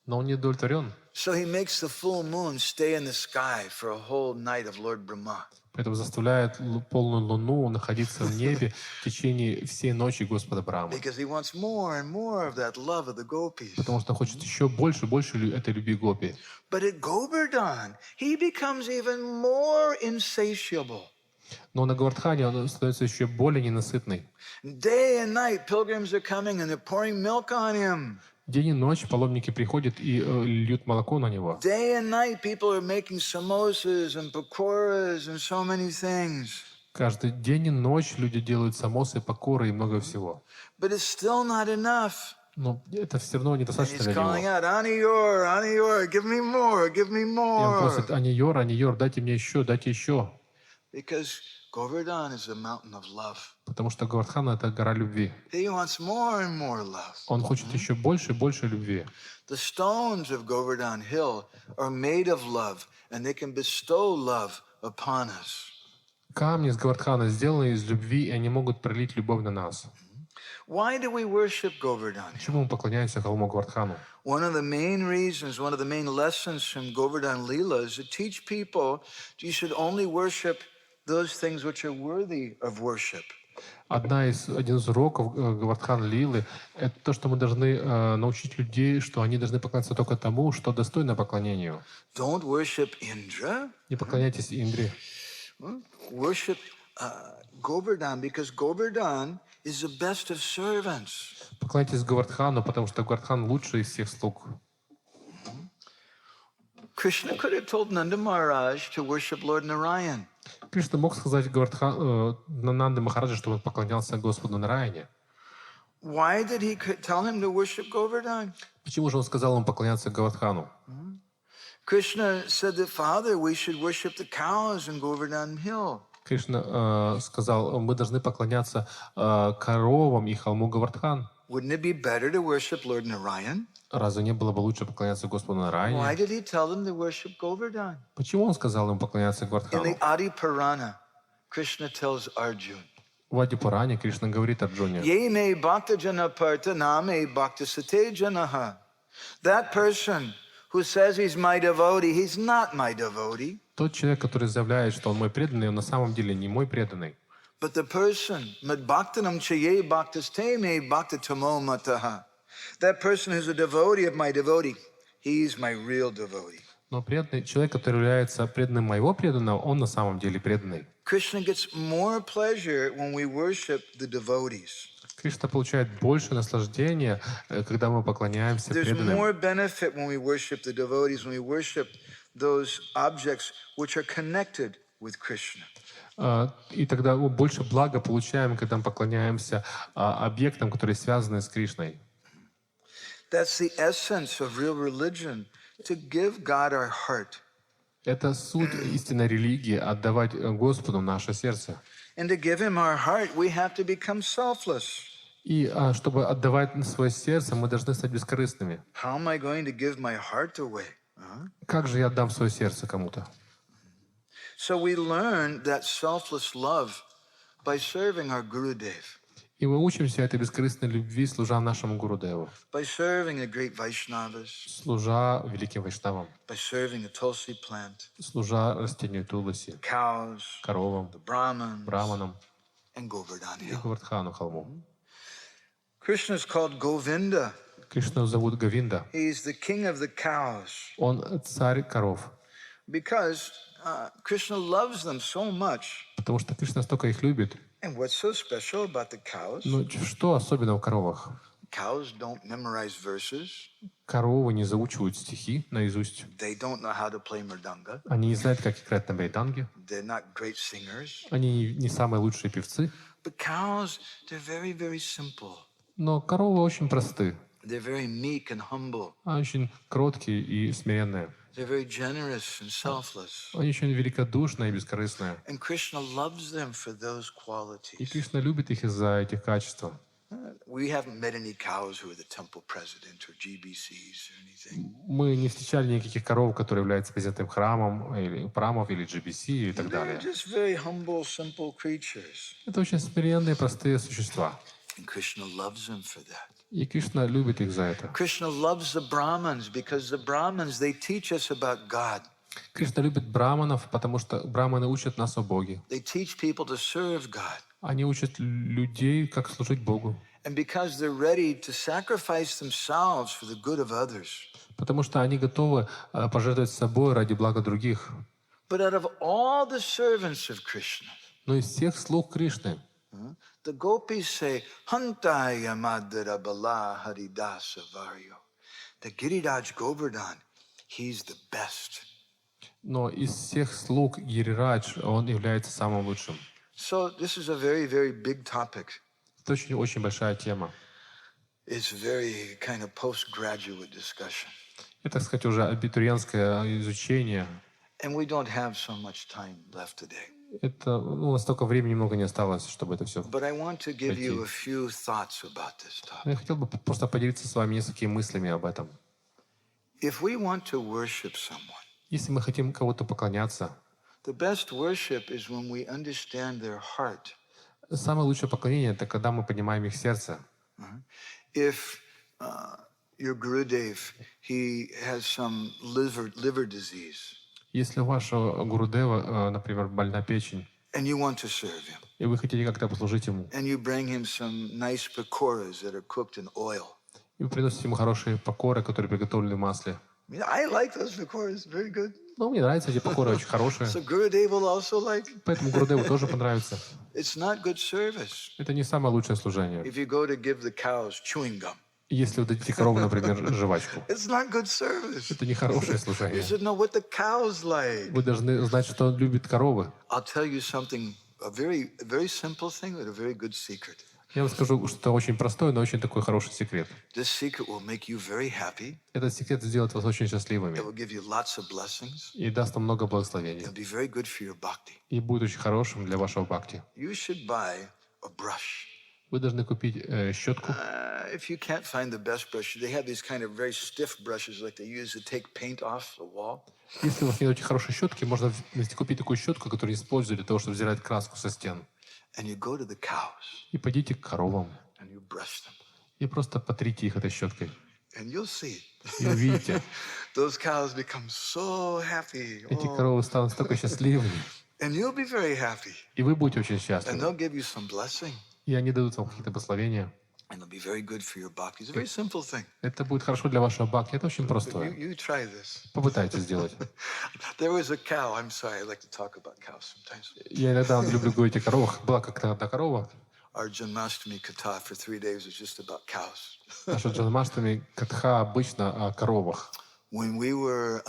но он не удовлетворен. So he makes the full moon stay in the sky for a whole night of Lord Brahma. Поэтому заставляет полную луну находиться в небе в течение всей ночи Господа Брамы. Because he wants more and more of that love of the gopis. Потому что он хочет еще больше и больше этой любви гопи. But at Govardhan, he becomes even more insatiable. Но на Говардхане он становится еще более ненасытный. Day and night, pilgrims are coming and they're pouring milk on him. День и ночь паломники приходят и льют молоко на него. Day and night, people are making samosas and pakoras and so many things. Каждый день и ночь люди делают самосы, покоры и много всего. But it's still not enough. Но это все равно And недостаточно he's для calling него. out, Aniyor, Aniyor, give me more, give me И он more. просит: Аниор, Аниор, дайте мне еще, дайте еще. Because Govardhan is a mountain of love. Потому что Говардхан — это гора любви. He wants more and more love. Он хочет еще больше и больше любви. The stones of Govardhan Hill are made of love, and they can bestow love upon us. Камни с Говардхана сделаны из любви, и они могут пролить любовь на нас. Why do we worship Govardhan? Почему мы поклоняемся холму Говардхану? One of the main reasons, one of the main lessons from Govardhan Lila is to teach people you should only worship those things which are worthy of worship. Один из уроков Говардхан Лилы — это то, что мы должны научить людей, что они должны поклоняться только тому, что достойно поклонению. Don't worship Indra. Не поклоняйтесь Индре. Worship Govardhan, because Govardhan is the best of servants. Поклоняйтесь Говардхану, потому что Говардхан лучший из всех слуг. Krishna could have told Nanda Maharaj to worship Lord Narayan. Кришна мог сказать Нанде Махараджа, чтобы он поклонялся Господу Нараяне. Why did he tell him to worship Govardhan? Почему же он сказал ему поклоняться Говардхану? Krishna said that, Father, we should worship the cows in Govardhan Hill. Кришна сказал: мы должны поклоняться коровам и холму Говардхан. Wouldn't it be better to worship Lord Narayan? Разве не было бы лучше поклоняться Господу Why Нараяне? did he tell them to worship Govardhan? Почему он сказал им поклоняться In Говардхану? the Adi Purana, Krishna tells Arjuna, В Ади Пуране Кришна говорит Арджуне: Ye me bhakta jana parta name bhakta sate janaha. That person who says he's my devotee, he's not my devotee. тот человек, который заявляет, что он мой преданный, он на самом деле не мой преданный. But the person, mad bhaktanam chaye bhaktas te me bhakta tamo mataha. That person who's a devotee of my devotee, he's my real devotee. Но преданный человек, который является преданным моего преданного, он на самом деле преданный. Krishna gets more pleasure when we worship the devotees. Кришна получает больше наслаждения, когда мы поклоняемся There's преданным. more benefit when we worship the devotees, when we worship those objects which are connected with Krishna. И тогда мы больше блага получаем, когда мы поклоняемся объектам, которые связаны с Кришной. That's the essence of real religion, to give God our heart. Это суть истинной религии — отдавать Господу наше сердце. And to give Him our heart, we have to become selfless. И чтобы отдавать свое сердце, мы должны стать бескорыстными. How am I going to give my heart away? Как же я отдам свое сердце кому-то? So we learn that selfless love by serving our Gurudev, И мы учимся этой бескорыстной любви, служа нашему Гурудеву, by serving the great Vaishnavas, служа великим вайшнавам, by serving the Tulsi plant, служа растению Туласи, cows, коровам, the Brahmins, браманам and Govardhan и Hill. Говардхану холму. Krishna is called Govinda. Кришну зовут Говинда. He's the king of the cows. Он царь коров. Because Krishna loves them so much. Потому что Кришна настолько их любит. And what's so special about the cows? Ну, что особенно в коровах? Cows don't memorize verses. Коровы не заучивают стихи наизусть. They don't know how to play mridanga. Они не знают, как играть на мриданге. They're not great singers. Они не самые лучшие певцы. But cows, they're very, very simple. Но коровы очень просты. They're very meek and humble. Они очень кроткие и смиренные. They're very generous and selfless. Они очень великодушные и бескорыстные. And Krishna loves them for those И qualities. Кришна любит их из-за этих качеств. We haven't met any cows who are the temple president or GBCs or anything. Мы не встречали никаких коров, которые являются президентом храмом, или храмов, или GBC и так They're далее. just very humble, simple creatures. Это очень смиренные, простые существа. And Krishna loves them for that. И Кришна любит их за это. Krishna loves the Brahmins because the Brahmins, they teach us about God. Кришна любит браманов, потому что браманы учат нас о Боге. They teach people to serve God. Они учат людей, как служить Богу. And because they're ready to sacrifice themselves for the good of others. Потому что они готовы пожертвовать собой ради блага других. But out of all the servants of Krishna, Но из всех слуг Кришны, the gopis say, Hantaya Madhara Bala Haridasa Varyo. The Giriraj Govardhan, he's the best. но из всех слуг Гирирадж, он является самым лучшим. So this is a very, very big topic. Это очень большая тема. It's very kind of postgraduate discussion. Это, так сказать, уже абитуриентское изучение. And we don't have so much time left today. Это, у нас столько времени много не осталось, чтобы это все. But I want to give you a few thoughts about this topic. Я хотел бы просто поделиться с вами несколькими мыслями об этом. If we want to worship someone, Если мы хотим кого-то поклоняться, the best worship is when we understand their heart. самое лучшее поклонение — это когда мы понимаем их сердце. If your Gurudev, he has some liver disease, Если у вашего Гурудева, например, больна печень, and you want to serve him, и вы хотите как-то послужить ему, and you bring him some nice pakoras that are cooked in oil. и вы приносите ему хорошие покоры, которые приготовлены в масле. I mean, I like those pakoras, very good. Ну, мне нравятся эти покоры, очень хорошие. So Gurudev will also like. Поэтому Гурудеву тоже понравится. It's not good service. Это не самое лучшее служение. If you go to give the cows chewing gum, Если вы дадите корову, например, жвачку, it's not good service. это не хорошее You служение. should know what the cows like. Вы должны знать, что он любит коровы. I'll tell you something, a very simple thing, but a very good secret. Я вам скажу, что очень простой, но очень такой хороший секрет. This secret will make you very happy. Этот секрет сделает вас очень счастливыми It will give you lots of blessings. и даст вам много благословений. It'll be very good for your bhakti. И будет очень хорошим для вашего бхакти. You should buy a brush. Вы должны купить щетку. If you can't find the best brush, they have these kind of very stiff brushes like they use to take paint off the wall. Если у вас нет очень хорошей щетки, можно купить такую щетку, которую используют для того, чтобы взять краску со стен. And you go to the cows И пойдите к коровам. and you brush them. И просто потрите их этой щеткой. And you'll see. И увидите, Those cows become so happy. эти Oh. коровы станут столько счастливыми. And you'll be very happy. И вы будете очень And счастливы. they'll give you some blessing. И они дадут вам какие-то благословения. And it'll be very good for your bhakti. It's a very simple thing. Это будет хорошо для вашего бхакти. Это очень You, простое. you try this. Попытайтесь сделать. There was a cow. I'm sorry. I like to talk about cows sometimes. Я иногда люблю говорить о коровах. Была как-то одна корова. Our Janmashtami kata for 3 days was just about cows. Наша Джанмаштами катха обычно о коровах. When we were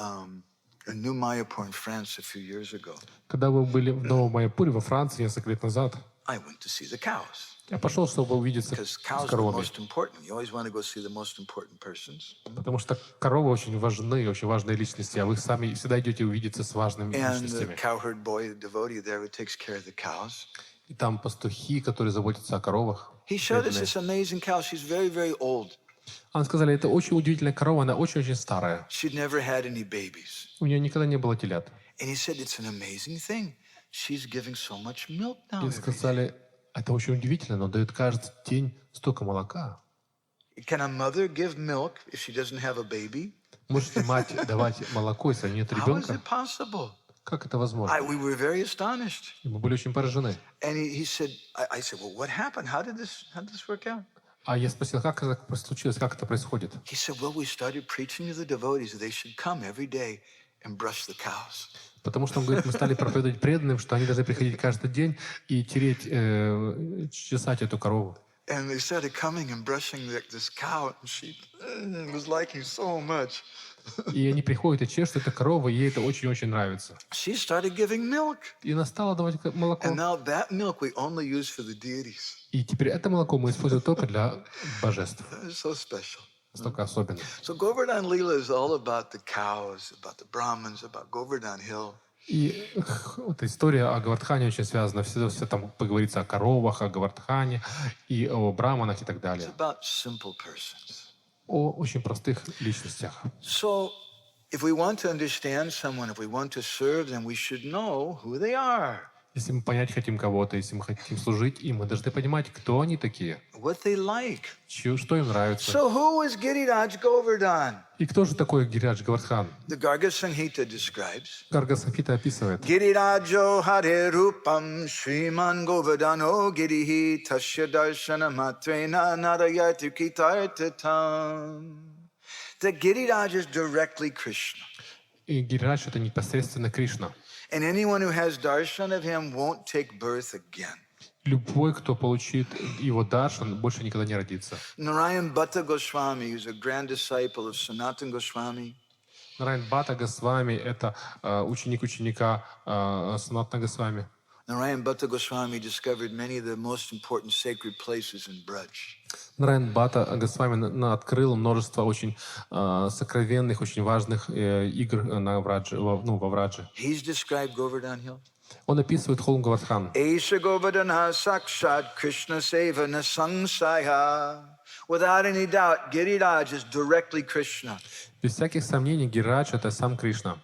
in New Mayapur in France a few years ago, Когда вы были в Новом Майяпуре во Франции несколько лет назад, I went to see the cows. я пошел, чтобы увидеться Because с cows are the коровами. most important. You always want to go see the most important persons. Потому что коровы очень важны, очень важные личности, а вы сами всегда идете увидеться с важными And the личностями. cowherd boy, the devotee there, who takes care of the cows. И там пастухи, которые заботятся о коровах. He showed us преданные. this amazing cow. She's very, very old. Они сказали, это очень удивительная корова, она очень-очень старая. She'd never had any babies. У нее никогда не было телят. And he said, it's an amazing thing. She's giving so much milk now. И every day." сказали, это очень удивительно, но дает каждый день столько молока. Can a mother give milk if she doesn't have a baby? Может ли мать давать молоко, если нет How is ребенка? it possible? Как это возможно? We were very astonished. И мы были очень поражены. And he said, I said, well, what happened? How did this work out? А я спросил, как это случилось, как это происходит? He said, well, we started preaching to the devotees that they should come every day and brush the cows. Потому что он говорит, мы стали проповедовать преданным, что они должны приходить каждый день и тереть, чесать эту корову. And they started coming and brushing this cow, and she was liking so much. И они приходят и чешут эту корову, и ей это очень-очень нравится. She started giving milk. И она стала давать молоко. And now that milk we only use for the deities. И теперь это молоко мы используем только для божеств. It's so special. Настолько особенно. So Говардhan Lila is all about the cows, about the Brahmins, about Говардhan Hill. И вот история о Говардхане очень связана. Все там поговорится о коровах, о Говардхане, и о браманах и так It's далее. about simple persons. О очень простых личностях. So if we want to understand someone, if we want to serve them, we should know who they are. Если мы понять хотим кого-то, если мы хотим служить им, мы должны понимать, кто они такие, What they like. что им нравится. So who is Giriraj Govardhan? И кто же такой Гирирадж Говардхан? The Garga Samhita describes. Гарга Самхита описывает. Girirajo Hare Rupam Shriman Govardhano Girihi Tasya Darshana Matrena Narayati Kitartatam. The Giriraj is directly Krishna. И Гирирадж — это непосредственно Кришна. And anyone who has darshan of him won't take birth again. Любой, кто получит его даршан, больше никогда не родится. Narayan Bhatta Goswami, who's a grand disciple of Sanatana Goswami, Нараян Бхатта Госвами — это ученик ученика Санатана Госвами. Narayan Bhatta Goswami discovered many of the most important sacred places in Braj. Нараян Бхатта Госвами открыл множество очень сокровенных, очень важных игр во Врадже. He's described Govardhan Hill. Он описывает холм Говардхан. Esha Govardhana Sakshat Krishna Sevana Sangsaya. Without any doubt, Giriraj is directly Krishna. Без всяких сомнений, Гирирадж — это сам Кришна.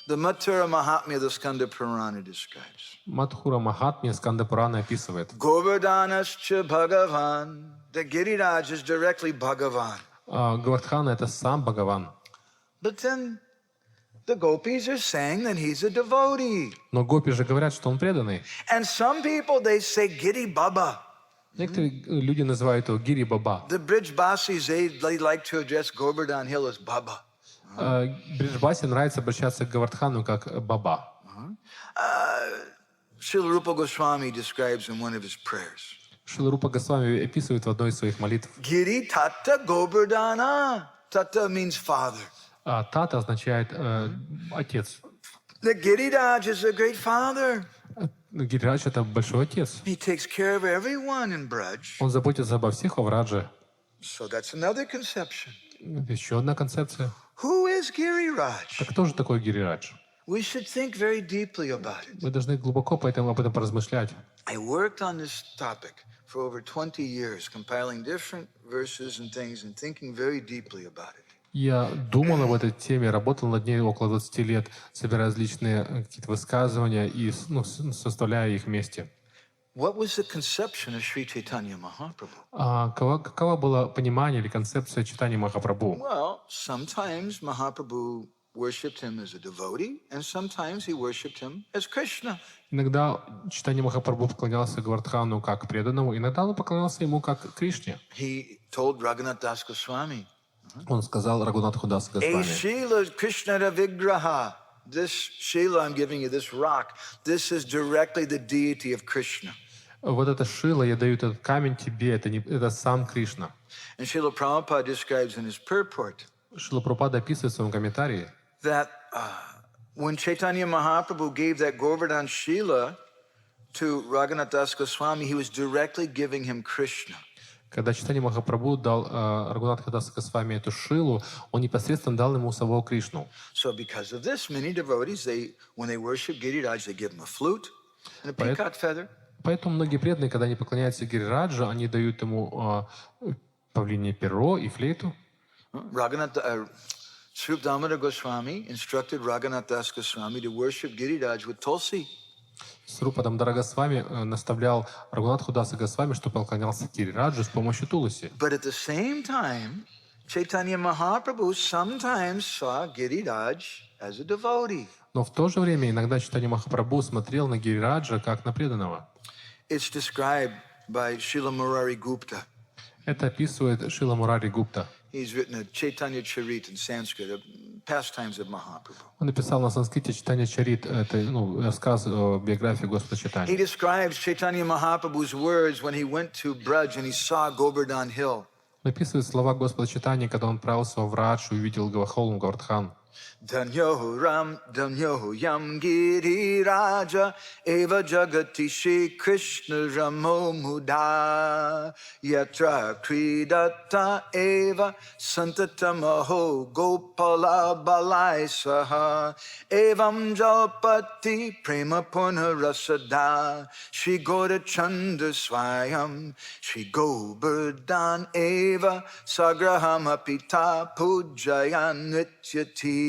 The Mathura Mahatmya, the Skanda Purana describes. Мадхура Махатмья Сканда Пурана описывает. Govardhanascha Bhagavan. The Giriraj is directly Bhagavan. Говардхан — это сам Бхагаван. But then the gopis are saying that he's a devotee. Но гопи же говорят, что он преданный. And some people, they say Giri Baba. Некоторые люди называют его Гири Баба. The Brijbasis, they like to address Govardhan Hill as Baba. Бриджбасе нравится обращаться к Говардхану как Баба. Srila Rupa Goswami describes in one of his prayers. Шрила Рупа Госвами описывает в одной из своих молитв. Giri Tata Govardhana. Tata means father. Тата означает отец. The Giriraj is a great father. Гирирадж — это большой отец. He takes care of everyone in Braj. Он заботится обо всех во Врадже. So that's another conception. Еще одна концепция. Who is Giriraj? Так кто же такой Гирирадж? We should think very deeply about it. Мы должны глубоко об этом поразмышлять. I worked on this topic for over 20 years, compiling different verses and things and thinking very deeply about it. Я думал об этой теме, работал над ней около 20 лет, собирая различные какие-то высказывания и составляя их вместе. What was the conception of Sri Chaitanya Mahaprabhu? Каково было понимание или концепция читания Махапрабху? Well, sometimes Mahaprabhu worshipped him as a devotee, and sometimes he worshipped him as Krishna. Иногда читание Махапрабху поклонялся Говардхану как преданному, иногда он поклонялся ему как Кришне. He told Raghunath Das Goswami, Он сказал Рагунатху Даса "A Госвами: Shila Krishna Vigraha. This Shila I'm giving you, this rock, this is directly the deity of Krishna." вот это Шила, я даю этот камень тебе, это сам Кришна. And Srila Prabhupada describes in his purport Шрила Прабхупада описывает в своем комментарии, that when Chaitanya Mahaprabhu gave that Govardhan Shila to Raghunath Das Goswami, he was directly giving him Krishna. когда Чайтанья Махапрабху дал Рагунатху Даса Госвами эту Шилу, он непосредственно дал ему самого Кришну. So because of this, many devotees, when they worship Giriraj, they give him a flute and a peacock feather. Поэтому многие преданные, когда они поклоняются Гирираджу, они дают ему павлинье перо и флейту. Srup Damodar Goswami instructed Raghunath Das Goswami to worship Giriraj with Tulsi. Срупа Дамодара Госвами наставлял Рагунатху Даса Госвами, что поклонялся Гирираджу с помощью Туласи. But at the same time, Chaitanya Mahaprabhu sometimes saw Giriraj as a devotee. Но в то же время иногда Чайтанья Махапрабху смотрел на Гирираджа как на преданного. It's described by Srila Murari Gupta. Это описывает Шрила Мурари Гупта. He's written a Chaitanya Charit in Sanskrit, pastimes of Mahaprabhu. Он написал на санскрите Чайтанья Чарит, это рассказ о биографии Господа He Чайтаньи. describes Chaitanya Mahaprabhu's words when he went to Braj and he saw Govardhan Hill. Написывает слова Господа Чайтаньи, когда он отправился в Радж и увидел холм Говардхан. Dhanyoho Ram, Dhanyoho Yam Giri Raja, Eva Jagati Shri Krishna Ramo Muda, Yatra Kridata Eva Santatamaho Gopala Balai Saha, Evam Jalpati Prema Purna Rasada, Shri Goda Chanda Swayam, Shri Govardhan Eva Sagrahama Pita Pujayan Nityati.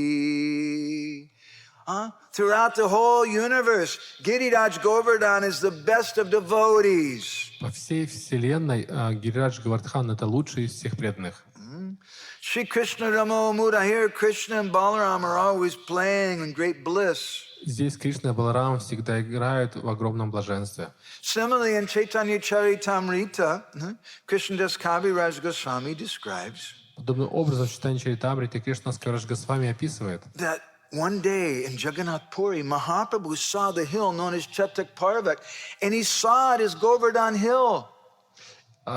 Throughout the whole universe, Giriraj Govardhan is the best of devotees. Во всей вселенной Гирирадж Говардхан — это лучший из всех преданных. Shri Krishna Ramo Muda, here Krishna and Balaram are always playing in great bliss. Здесь Кришна и Баларам всегда играют в огромном блаженстве. Similarly, in Chaitanya Charitamrita, Krishnadas Kaviraj Goswami describes Подобным образом в Чайтанья Чаритамрите Кришна Кавираж Госвами описывает, that one day in Jagannath Puri, Mahaprabhu saw the hill known as Chatak Parvat, and he saw it as Govardhan Hill.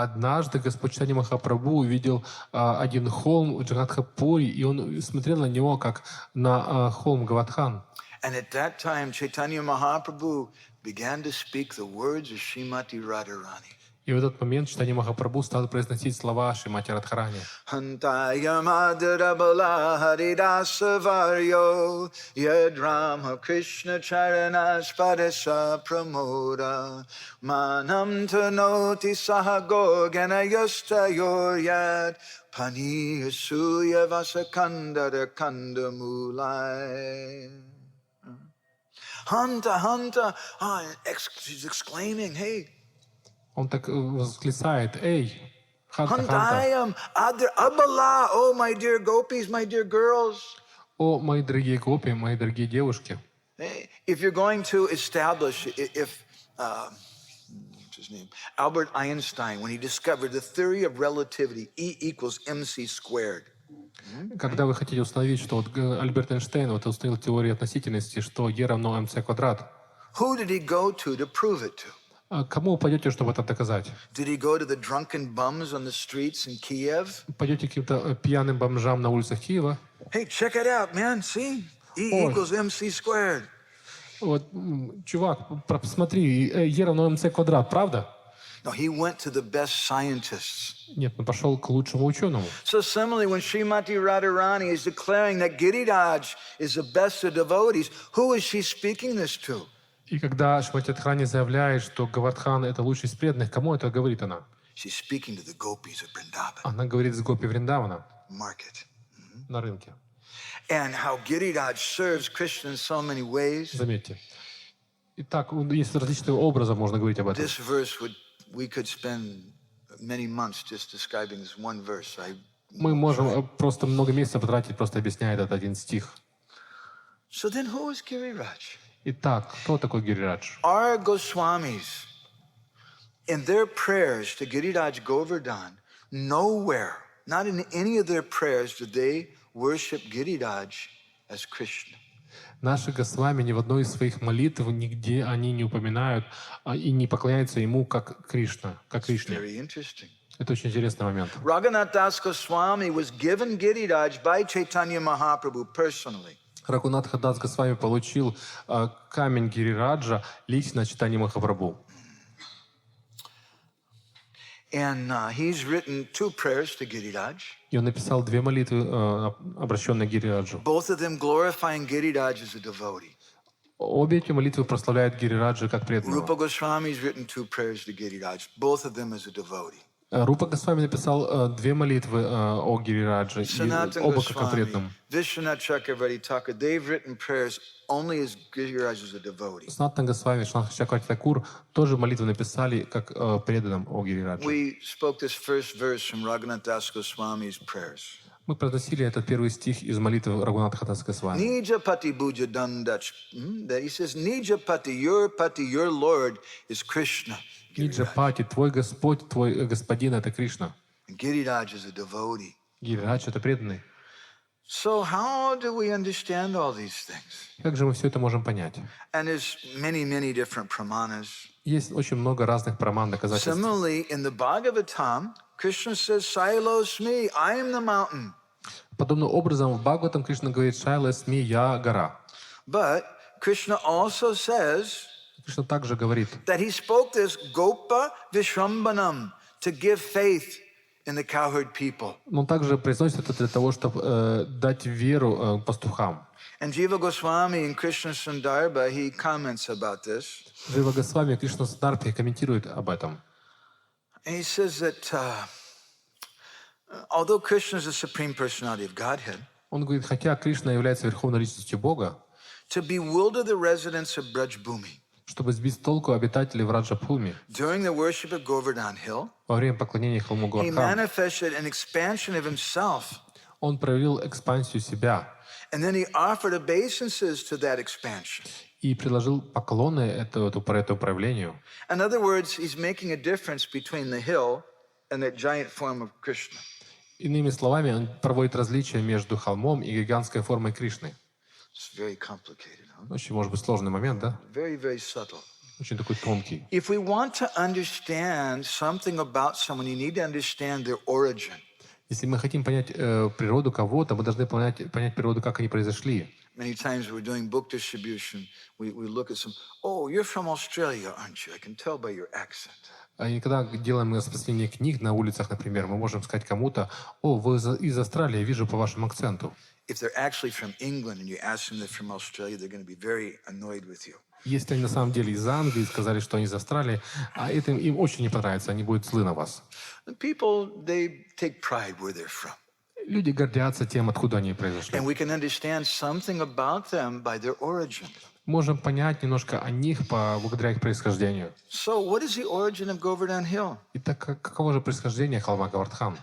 однажды Господь Чайтанья Махапрабху увидел один холм в Джаганатхапури, и он смотрел на него как на холм Говардхан. And at that time, Chaitanya Mahaprabhu began to speak the words of Srimati Radharani. И в этот момент Чайтанья Махапрабху стал произносить слова Шримати Радхарани. Hantaya Madhurabala Haridasa Varyo Yad Rama Krishna Charanas Padasa Pramoda Manam Tanoti Sahago Ganayastayor Yad Pani Suya Vasakanda Kanda Mulai. Hanta, she's exclaiming, hey. Он так восклицает: «Эй, Ханта, Ханта! Hantayam, Abala, oh my dear gopis, my dear girls. О, мои дорогие гопи, мои дорогие девушки!» If you're going to establish, what's his name? Albert Einstein, when he discovered the theory of relativity, E equals mc squared. Когда вы хотите установить, что вот Альберт Эйнштейн установил теорию относительности, что E равно mc квадрат, Who did he go to prove it to? кому вы пойдете, чтобы это доказать? Did he go to the drunken bums on the streets in Kiev? Пойдете к каким-то пьяным бомжам на улицах Киева? Hey, check it out, man. See? E equals mc squared. Вот, чувак, посмотри, E равно mc квадрат, правда? No, he went to the best scientists. Нет, он пошел к лучшему ученому. So similarly, when Srimati Radharani is declaring that Giriraj is the best of devotees, who is she speaking this to? И когда Шримати Радхарани заявляет, что Говардхан — это лучший из преданных, кому это говорит она? She's speaking to the gopis of Vrindavan Она говорит с гопи Вриндавана market. на рынке. And how Giriraj serves Krishna in so many ways. Заметьте. Итак, есть различные образы, можно говорить об этом. This verse we could spend many months just describing this one verse. Мы можем просто много месяцев потратить, просто объясняя этот один стих. So then who is Giriraj? Итак, кто такой Гирирадж? Our Goswamis, in their prayers to Giriraj Govardhan, nowhere, not in any of their prayers, did they worship Giriraj as Krishna. Наши Госвами ни в одной из своих молитв нигде они не упоминают и не поклоняются ему как Кришна, как Кришне. Very interesting. Это очень интересный момент. Raghunath Das Goswami was given Giriraj by Chaitanya Mahaprabhu personally. Рагунатха Дас Госвами получил камень Гирираджа лично от Чайтаньи Махапрабху. And he's written 2 prayers to Giriraj. И он написал 2 молитвы, обращенные к Гирираджу. Both of them glorifying Giriraj as a devotee. Обе эти молитвы прославляют Гирираджа как преданного. Rupa Goswami's written 2 prayers to Giriraj, both of them as a devotee. Рупа Госвами написал 2 молитвы о Гирирадже, Sanatana оба как о Goswami, преданном. Vishwanath Chakravarti Thakur, they've written prayers only as Giriraj as a devotee. Санатана Госвами, Чакраварти Такур тоже молитвы написали как преданным о Гирирадже. We spoke this first verse from Raghunath Das Goswami's prayers. Мы произносили этот первый стих из молитвы Рагунатха Даса Госвами. Nijapati Bhuja Dandach. That he says, Nijapati, your Lord is Krishna. Ниджапати, твой Господь, твой Господин — это Кришна. And Giriraj is a devotee. Гирирадж — это преданный. So how do we understand all these things? Как же мы все это можем понять? And there's many different pramanas. Есть очень много разных праман, доказательств. Similarly, in the Bhagavatam, Krishna says, Sailosmi, I am the mountain. Подобным образом в Бхагаватам Кришна говорит: «Шайласми, я гора». But Krishna also says Кришна также говорит, that he spoke this Gopa Vishrambanam to give faith in the cowherd people. но он также произносит это для того, чтобы дать веру пастухам. And Jiva Goswami in Krishna Sundarbha, he comments about this. Джива Госвами Кришна Сундарбхи комментирует об этом. And he says that although Krishna is the supreme personality of Godhead, Он говорит, хотя Кришна является верховной личностью Бога, to bewilder the residents of Braj-bhumi чтобы сбить с толку обитателей Враджабхуми, during the worship of Govardhan Hill, во время поклонения холму he Говардхан, manifested an expansion of himself. он проявил экспансию себя And then he offered obeisances to that expansion. и предложил поклоны этому проявлению. In other words, he's making a difference between the hill and that giant form of Krishna. Иными словами, он проводит различия между холмом и гигантской формой Кришны. It's very complicated, huh? Очень, может быть, сложный момент, да? Very subtle. Очень такой тонкий. If we want to understand something about someone, you need to understand their origin. Если мы хотим понять природу кого-то, мы должны понять природу, как они произошли. Many times we're doing book distribution, we look at some, oh, you're from Australia, aren't you? I can tell by your accent. И когда делаем распространение книг на улицах, например, мы можем сказать кому-то: «О, вы из Австралии, я вижу по вашему акценту». If they're actually from England and you ask them they're from Australia, they're going to be very annoyed with you. Если они на самом деле из Англии, сказали, что они из Австралии, а это им очень не понравится, они будут злы на вас. And people, they take pride where they're from. Люди гордятся тем, откуда они произошли. And we can understand something about them by their origin. Можем понять немножко о них благодаря их происхождению. So what is the origin of Govardhan Hill? Итак, каково же происхождение холма Говардхан?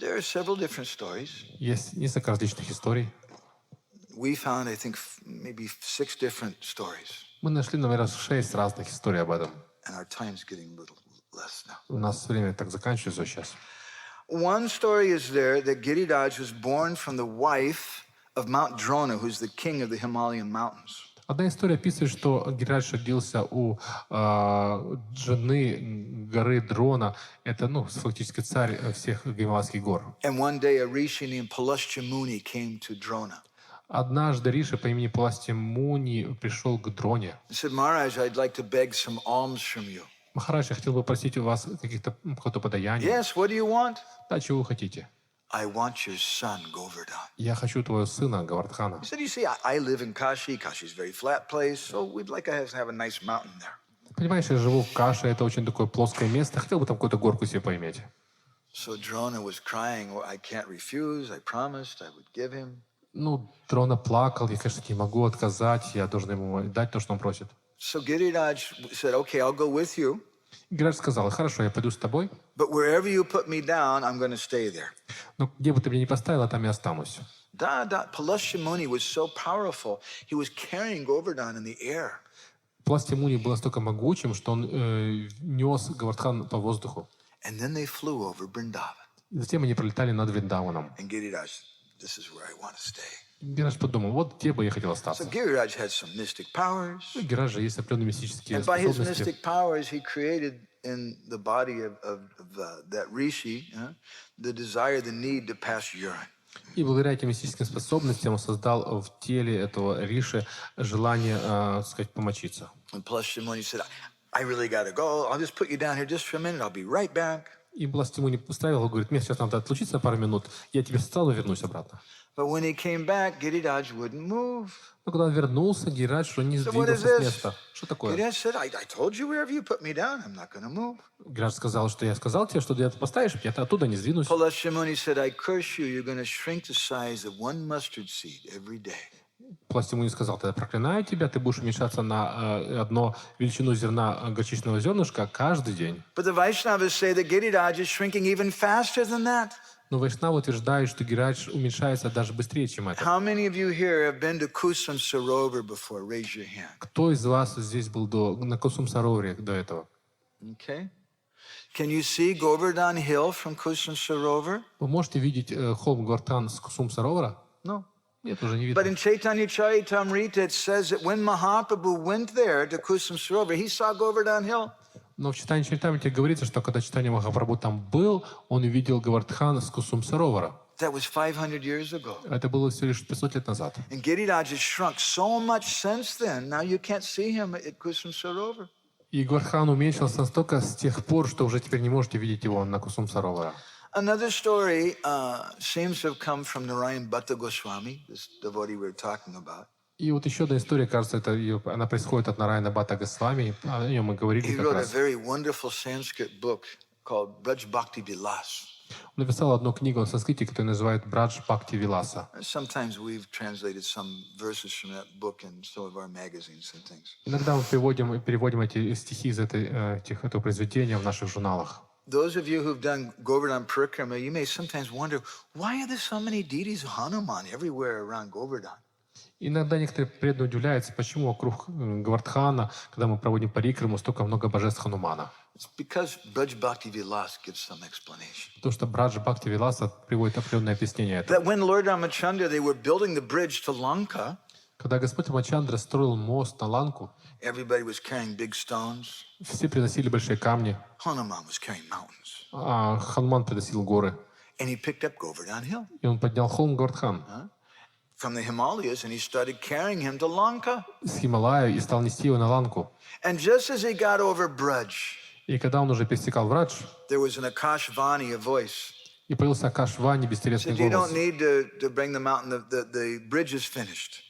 There are several different stories. Есть несколько различных историй. We found, I think, maybe 6 different stories. Мы нашли, наверное, 6 разных историй об этом. And our time's getting a little less now. У нас время так заканчивается сейчас. One story is there that Giriraj was born from the wife of Mount Drona, who's the king of the Himalayan mountains. Одна история описывает, что Гирирадж родился у жены горы Дрона. Это, фактически царь всех Гималайских гор. And one day a rishi named Pulashtya Muni came to Drona. Однажды Риши по имени Пуластья Муни пришел к Дроне. He said, Maharaj, I'd like to beg some alms from you. Махарадж, я хотел бы просить у вас какое-то подаяние. Yes, what do you want? Да, чего вы хотите? I want your son, Govardhan. Я хочу твоего сына, Говардхана. He said, you see, I live in Kashi. Kashi's a very flat place, so we'd like to have a nice mountain there. Понимаешь, я живу в Каше, это очень такое плоское место. Хотел бы там какую-то горку себе поиметь. So Drona was crying, well, I can't refuse. I promised I would give him. Дрона плакал, я, конечно, не могу отказать, я должен ему дать то, что он просит. So Giriraj said, okay, I'll go with you. Гирирадж сказал: хорошо, я пойду с тобой, But wherever you put me down, I'm going to stay there. но где бы ты меня ни поставила, там я останусь. Pulashtya Muni was so powerful, he was carrying Govardhan in the air. Пуластья Муни был настолько могучим, что он нес Говардхан по воздуху. And then they flew over Vrindavan. Затем они пролетали над Вриндаваном. And Giriraj, this is where I want to stay. Гирирадж подумал: вот где бы я хотел So остаться. Giriraj had some mystic powers. У Гирираджа есть определенные мистические And by his способности. mystic powers, he created in the body of that rishi the desire, the need to pass urine. И благодаря этим мистическим способностям он создал в теле этого Риши желание, так сказать, помочиться. And Pulashtya Muni said, I really got to go. I'll just put you down here just for a minute. I'll be right back. И Пуластья Муни устраивал, говорит: мне сейчас надо отлучиться на пару минут, я тебе сразу вернусь обратно. But when he came back, Giriraj wouldn't move. Но когда он вернулся, Гирирадж уже не So what is сдвинулся с this? места. Что такое? Giriraj said, I told you wherever you put me down, I'm not going to move. Гирирадж сказал, что я сказал тебе, что ты поставишь, я оттуда не сдвинусь. Pulashtya Muni said, I curse you. You're going to shrink the size of one mustard seed every day. Пуластья Муни сказал: тогда проклинаю тебя, ты будешь уменьшаться на одну величину зерна горчичного зернышка каждый день. But the Vaishnavas say that Giriraj is shrinking even faster than that. Но Вайшнавы утверждают, что Гирирадж уменьшается даже быстрее, чем это. How many of you here have been to Kusum Sarovar before? Raise your hand. Кто из вас здесь был на Кусум Саровере до этого? Okay. Can you see Govardhan Hill from Kusum Sarovar? Вы можете видеть холм Говардхан с Кусум-Саровара? No. Нет, уже не But видно. in Chaitanya Charitamrita, it says that when Mahaprabhu went there to Kusum Sarovar, he saw Govardhan Hill. Но в читании Чаритамрити говорится, что когда читание Махапрабху там был, он увидел Говардхан с Кусум-Саровара. That was 500 years ago. Это было всего лишь 500 лет назад. And Giriraj has shrunk so much since then. Now you can't see him at Kusum Sarovar. И Говардхан уменьшился настолько с тех пор, что уже теперь не можете видеть его на Кусум-Саровара. Another story seems to have come from Narayan Bhatta Goswami, this devotee we were talking about. И вот еще одна история, кажется, она происходит от Нараяна Бхатта Госвами. О нем мы говорили He как wrote a раз. very wonderful Sanskrit book called Braj Bhakti Vilas. Он написал одну книгу на санскрите, которую называют «Брадж Бхакти Виласа». Sometimes we've translated some verses from that book in some of our magazines and things. Иногда мы переводим эти стихи из этого произведения в наших журналах. Those of you who've done Govardhan Parikrama, you may sometimes wonder, why are there so many deities of Hanuman everywhere around Govardhan? Иногда некоторые преданные удивляются, почему вокруг Говардхана, когда мы проводим парикраму, столько много божеств Ханумана. It's because Braj Bhakti Vilas gives some explanation. Потому что Брадж Бхакти Виласа приводит определенное объяснение этого. That when Lord Ramachandra, they were building the bridge to Lanka, Когда Господь Рамачандра строил мост на Ланку, everybody was carrying big stones. все приносили большие камни, Hanuman was carrying mountains. а Хануман приносил горы. And he picked up Govardhan Hill И он поднял холм Говардхан from the Himalayas and he started carrying him to Lanka. с Хималая и стал нести его на Ланку. And just as he got over Braj, И когда он уже пересекал Брадж, there was an Akashvani, a voice. и появился Акашвани, бестересный Said, you голос. don't need to bring the mountain, the bridge is finished.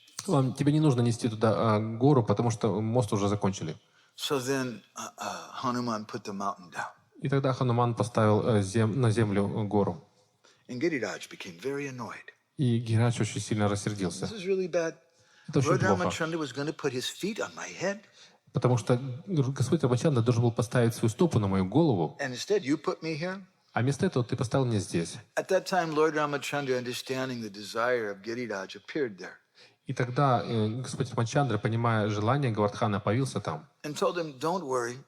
Тебе не нужно нести туда гору, потому что мост уже закончили. So then Hanuman put the mountain down. И тогда Хануман поставил на землю гору. And Giriraj became very annoyed. И Гирадж очень сильно рассердился. This is really bad. Это очень Lord плохо. Ramachandra was going to put his feet on my head. Потому что Господь Рамачандра должен был поставить свою стопу на мою голову, And instead, you put me here. а вместо этого ты поставил меня здесь. At that time, Lord Ramachandra, understanding the desire of Giriraj, appeared there И тогда Господь Рамачандра, понимая желание Говардхана, появился там. and told him, don't worry.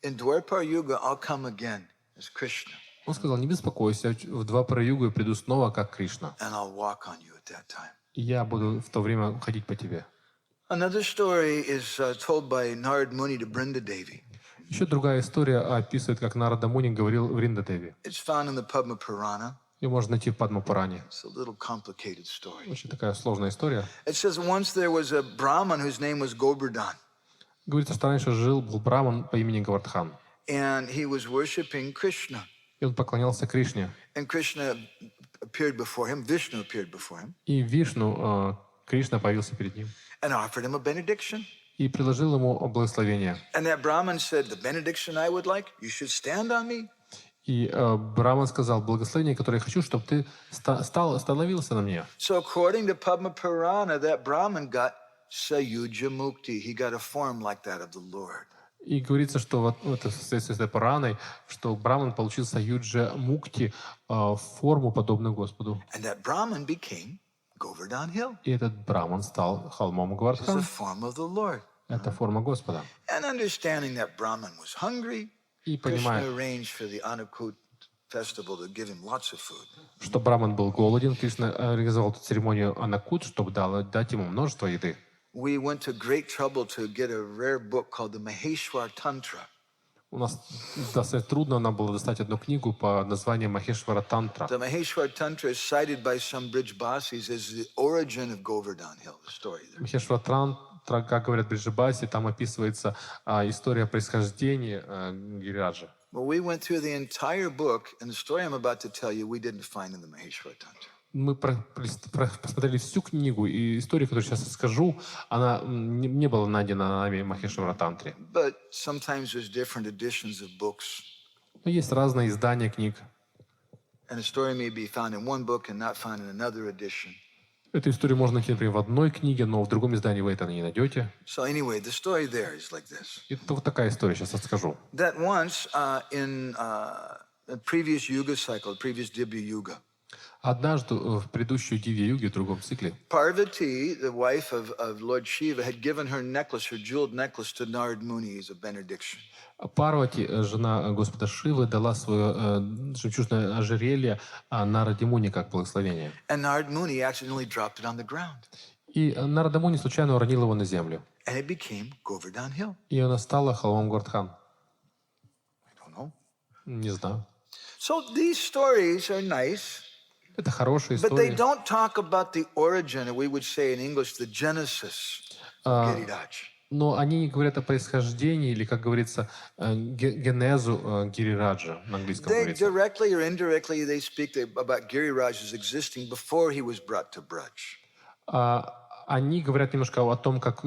In Dwarpar Yuga, I'll come again as Krishna. Он сказал, не беспокойся, в Двапара-югу я приду снова, как Кришна. And I'll walk on you at that time. И я буду в то время ходить по тебе. Another story is told by Narad Muni to Brinda Devi. Еще другая история описывает, как Нарада Муни говорил в Вриндадеви. It's found in the Padma Purana. Ее можно найти в Падма-Пуране. It's a little complicated story. Очень такая сложная история. It says once there was a Brahman whose name was Govardhan, Говорится, что раньше был браман по имени Говардхан. and he was worshiping Krishna. И он поклонялся Кришне. And Krishna appeared before him, Vishnu appeared before him, И Вишну, Кришна появился перед ним. and offered him a benediction. И предложил ему благословение. And that Brahman said, the benediction I would like, you should stand on me. И Браман сказал, благословение, которое я хочу, чтобы ты становился на мне. So according to Padma Purana, that Brahman got Sayuja Mukti. He got a form like that of the Lord. И говорится, что вот это в соответствии с этой Пураной, что Браман получил Саюджа Мукти, форму, подобную Господу. And that Brahman became Govardhan Hill. И этот Браман стал холмом It's the Говардхан. form of the Lord. Это форма Господа. And understanding that Brahman was hungry, И Krishna понимая, arranged for the Anukut festival to give him lots of food. что Браман был голоден, Кришна организовал эту церемонию Анакут, чтобы дать ему множество еды. We went to great trouble to get a rare book called the Maheshwar Tantra. У нас достаточно трудно нам было достать одну книгу по названию Махешвара Тантра. The Maheshwar Tantra is cited by some Brijbasis as the origin of Govardhan Hill, the story there. Махешвара Тантра, как говорят Бриджбаси, там описывается история происхождения Гирираджа. Well, we went through the entire book, and the story I'm about to tell you, we didn't find in the Maheshwar Tantra. Мы посмотрели всю книгу, и историю, которую сейчас расскажу, она не была найдена нами в Махешвара Тантре. But sometimes there's different editions of books, Но есть разные издания книг. and the story may be found in one book and not found in another edition. Эту историю можно найти, например, в одной книге, но в другом издании вы это не найдете. So anyway, the story there is like this. Это вот такая история, сейчас расскажу. That once in the previous Yuga cycle, previous Dibya Yuga, Однажды в предыдущей Дивья-юге, в другом цикле, Parvati, the wife of Lord Shiva, had given her necklace, her jeweled necklace, to Narad Muni as a benediction. Парвати, жена Господа Шивы, дала свое жемчужное ожерелье Нараде Муни как благословение. And Narad Muni accidentally dropped it on the ground. И Нарада Муни случайно уронил его на землю. And it became Говардhan Hill. И она стала холмом Говардхан. I don't know. Не знаю. So these stories are nice, Это хорошая but they история. don't talk about the origin, or we would say in English, the genesis of Giriraj. Но они не говорят о происхождении, или, как говорится, генезу Гирираджа на английском They говорится. directly or indirectly, they speak about Giriraj as existing before he was brought to Braj. Они говорят немножко о том, как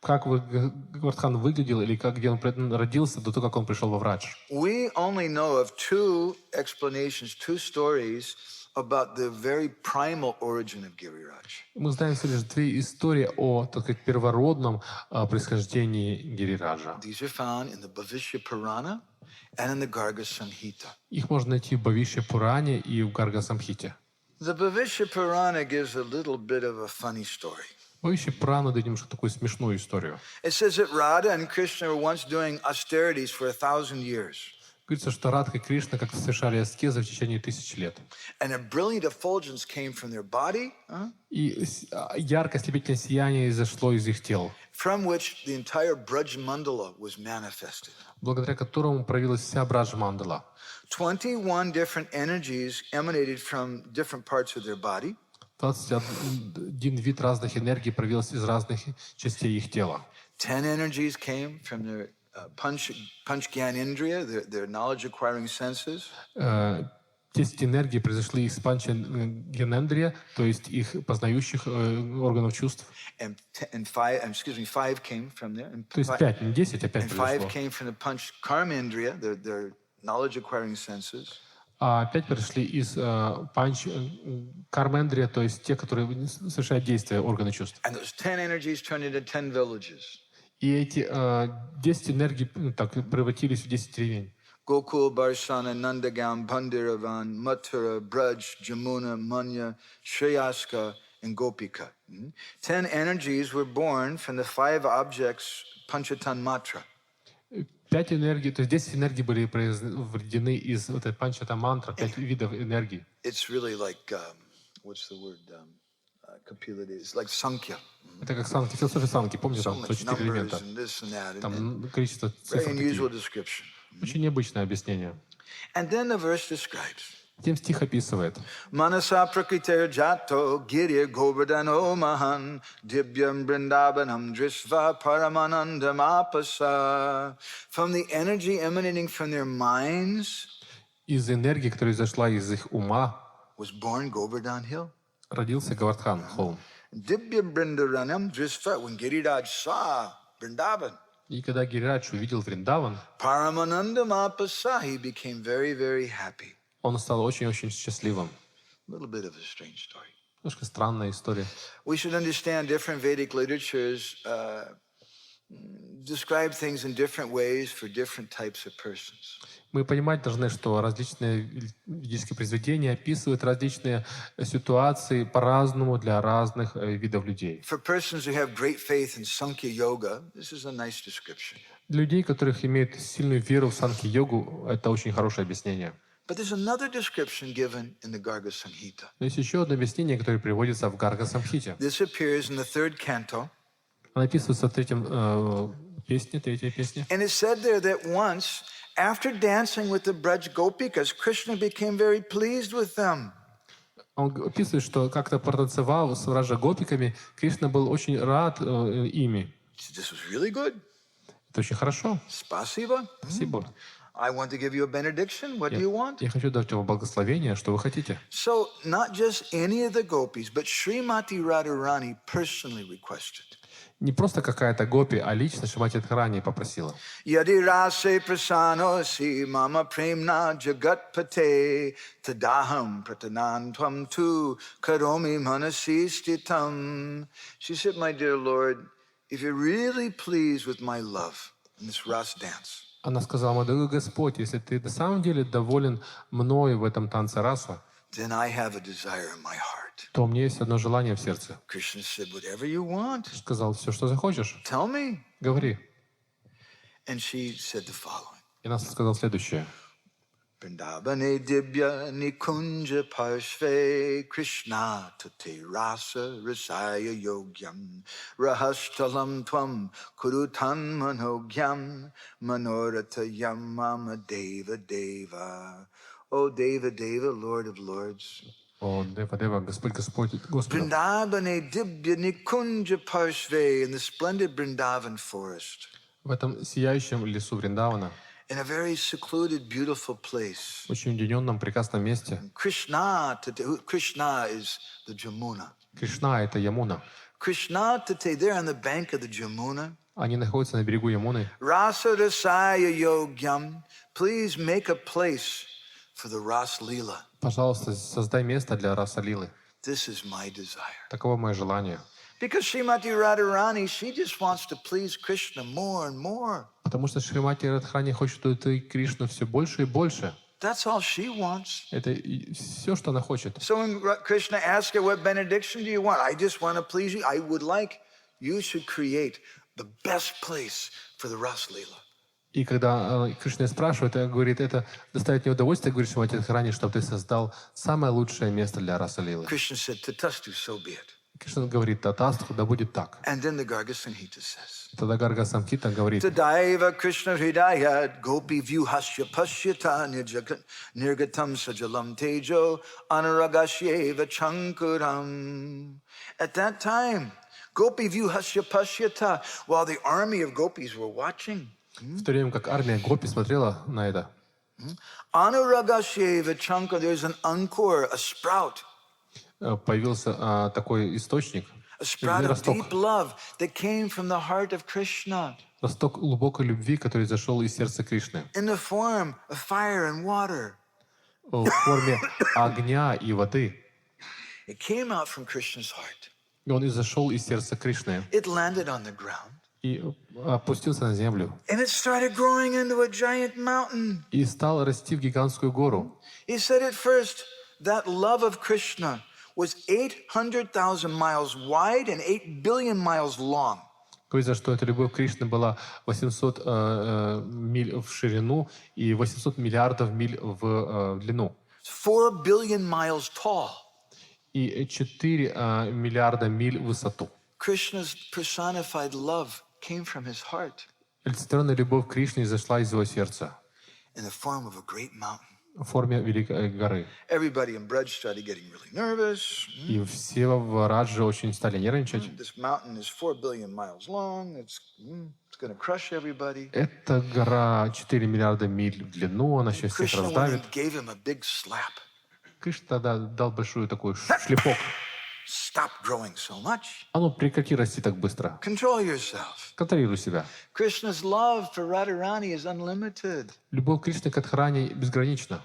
Говардхан выглядел, или где он родился до того, как он пришел во Врадж. We only know of two explanations, two stories about the very primal origin of Giriraj. Мы знаем всего лишь две истории о, так сказать, первородном происхождении Гирираджа. These are found in the Bhavishya Purana and in the Garga Samhita. Их можно найти в Бхавишья Пуране и в Гарга Самхите. The Bhavishya Purana gives a little bit of a funny story. Бхавишья Пурана дает немножко такую смешную историю. It says that Radha and Krishna were once doing austerities for 1,000 years. Говорится, что Радха и Кришна как-то совершали аскезы в течение 1000 лет. And a brilliant effulgence came from their body, И яркое слепительное сияние изошло из их тел, from which the entire Braj Mandala was manifested. благодаря которому проявилась вся Браджа-мандала. 21 different energies emanated from different parts of their body. 21 вид разных энергий проявился из разных частей их тела. 10 energies came from their Panch Gyan Indriya, their knowledge-acquiring senses. 10 энергий произошли из панча генендрия, то есть их познающих органов чувств. And 5 came from there. То есть 5, не 10, а 5 And 5 произошло. came from the Panch Karma Indriya, their knowledge-acquiring senses. А 5 пришли из панч кармендрия, то есть те, которые совершают действия органы чувств. And those 10 energies turned into 10 villages. И эти 10 энергий так превратились в 10 деревень. Gokul, Barsana, Nandagam, Bandiravan, Mathura, Braj, Jamuna, Manya, Shreyaska, and Gopika. 10 energies were born from the 5 objects, Panchatan Matra. 5 энергий, то есть 10 энергий были произведены из вот этой панчата-мантра, 5 видов энергий. It's really like, what's the word? Kapila, it's like Sankhya. Это как санки, философия санки, помните, So там much 104 numbers элемента. and this and that. Там количество Very цифр unusual такие. description. Очень необычное объяснение. And then the verse describes. Тем стих описывает. Manasa prakriter jato girir govardhano mahan dibyam vrindavanam drisva paramanandam apasa. From the energy emanating from their minds Из энергии, которая изошла из их ума, was born Govardhan Hill. родился Говардхан, холм. Dibyam vrindavanam drisva, when Giriraj saw Vrindavan, И когда Гирирадж увидел Вриндаван, paramanandam apasa, he became very, very happy. он стал очень-очень счастливым. A little bit of a strange story. Немножко странная история. We should understand different Vedic literatures describe things in different ways for different types of persons. Мы понимать должны, что различные ведические произведения описывают различные ситуации по-разному для разных видов людей. For persons who have great faith in Sankhya Yoga, this is a nice description. Для людей, которых имеют сильную веру в санхи-йогу, это очень хорошее объяснение. But there's another description given in the Garga Samhita. Но есть еще одно объяснение, которое приводится в Гарга Самхите. This appears in the 3rd canto. Оно описывается в третьей песне. And it said there that once, after dancing with the Braj Gopikas, Krishna became very pleased with them. Он описывает, что как-то протанцевал с Враджа гопиками, Кришна был очень рад ими. This was really good. Это очень хорошо. Spasiba. Спасибо. I want to give you a benediction. What do you want? Я хочу дать вам благословение, что вы хотите. So not just any of the gopis, but Srimati Radharani personally requested. Не просто какая-то гопи, а лично Шримати Радхарани попросила. Yadi rase prasanosi mama premna jagatpate tadaham pratanantvam tu karomi manasi stitam. She said, my dear Lord, if you're really pleased with my love in this ras dance, Она сказала, мой дорогой Господь, если ты на самом деле доволен мной в этом танце раса, then I have a desire in my heart. то у меня есть одно желание в сердце. Krishna said, whatever you want, Сказал, все, что захочешь, tell me. говори. And she said the following. И нас сказал следующее. Vrindavane dibya nikunja parshve Krishna tate rasa rasaya yogyam rahastalam tvam kurutan manogyam manoratayam mama deva deva. O Deva Deva, Lord of Lords. О, Дева, Дева, Господь, Господь, Господь. Vrindavane dibya nikunja parshve in the splendid Vrindavan forest. В этом сияющем лесу Вриндавана, In a very secluded, beautiful place. в очень уединенном, прекрасном месте. Krishna is the Jamuna. Кришна — это Ямуна. Krishna Tate, they're on the bank of the Jamuna. Они находятся на берегу Ямуны. Rasa Rasaya Yogyam, please make a place for the Ras Lila. Пожалуйста, создай место для раса лилы. This is my desire. Таково мое желание. Because Srimati Radharani, she just wants to please Krishna more and more. Потому что Шримати Радхарани хочет и Кришну все больше и больше. That's all she wants. Это все, что она хочет. So when Krishna asks her, what benediction do you want? I just want to please you. I would like you should create the best place for the Ras Lila. И когда Кришна спрашивает, говорит, это доставит мне удовольствие, говорит Шримати Радхарани, чтобы ты создал самое лучшее место для раса лилы. Krishna said, Tatastu, so be it. Кришна говорит, татастху, да будет так. And then the Garga Samhita says, Тогда Гарга Самхита говорит, Tadaiva Krishna Hridaya Gopi Vyu Hasya Pashyata Nirgatam Sajalam Tejo Anuragashyeva Chankuram. At that time, Gopi Vyu Hasya Pashyata, while the army of gopis were watching, в то время как армия Гопи смотрела на это, Anuragashyeva Chankuram, there's an ankur, a sprout. появился такой источник, A sprout of росток, deep love that came from the heart of Krishna росток глубокой любви, который зашел из сердца Кришны in the form of fire and water. в форме огня и воды. It came out from Krishna's heart. И он изошел из сердца Кришны It landed on the ground. и опустился на землю. And it started growing into a giant mountain. И стал расти в гигантскую гору. He said at first that love of Krishna was 800,000 miles wide and 8 billion miles long. Говорится, что эта любовь Кришны была 800 миль в ширину и 800 миллиардов миль в длину. 4 billion miles tall. И 4 миллиарда миль в высоту. Krishna's personified love came from his heart Олицетворенная любовь Кришны изошла из его сердца in the form of a great mountain. в форме великой горы. Everybody in Braj started getting really nervous. И все в Раджи очень стали нервничать. This mountain is 4 billion miles long. It's going to crush everybody. Эта гора 4 миллиарда миль в длину, она сейчас всех Krishna раздавит. gave him a big slap. Кришна тогда дал большую такую шлепок. Stop growing so much. А ну прекрати расти так быстро. Control yourself. Контролируй себя. Krishna's love for Radharani is unlimited. Любовь Кришны к Радхарани безгранична.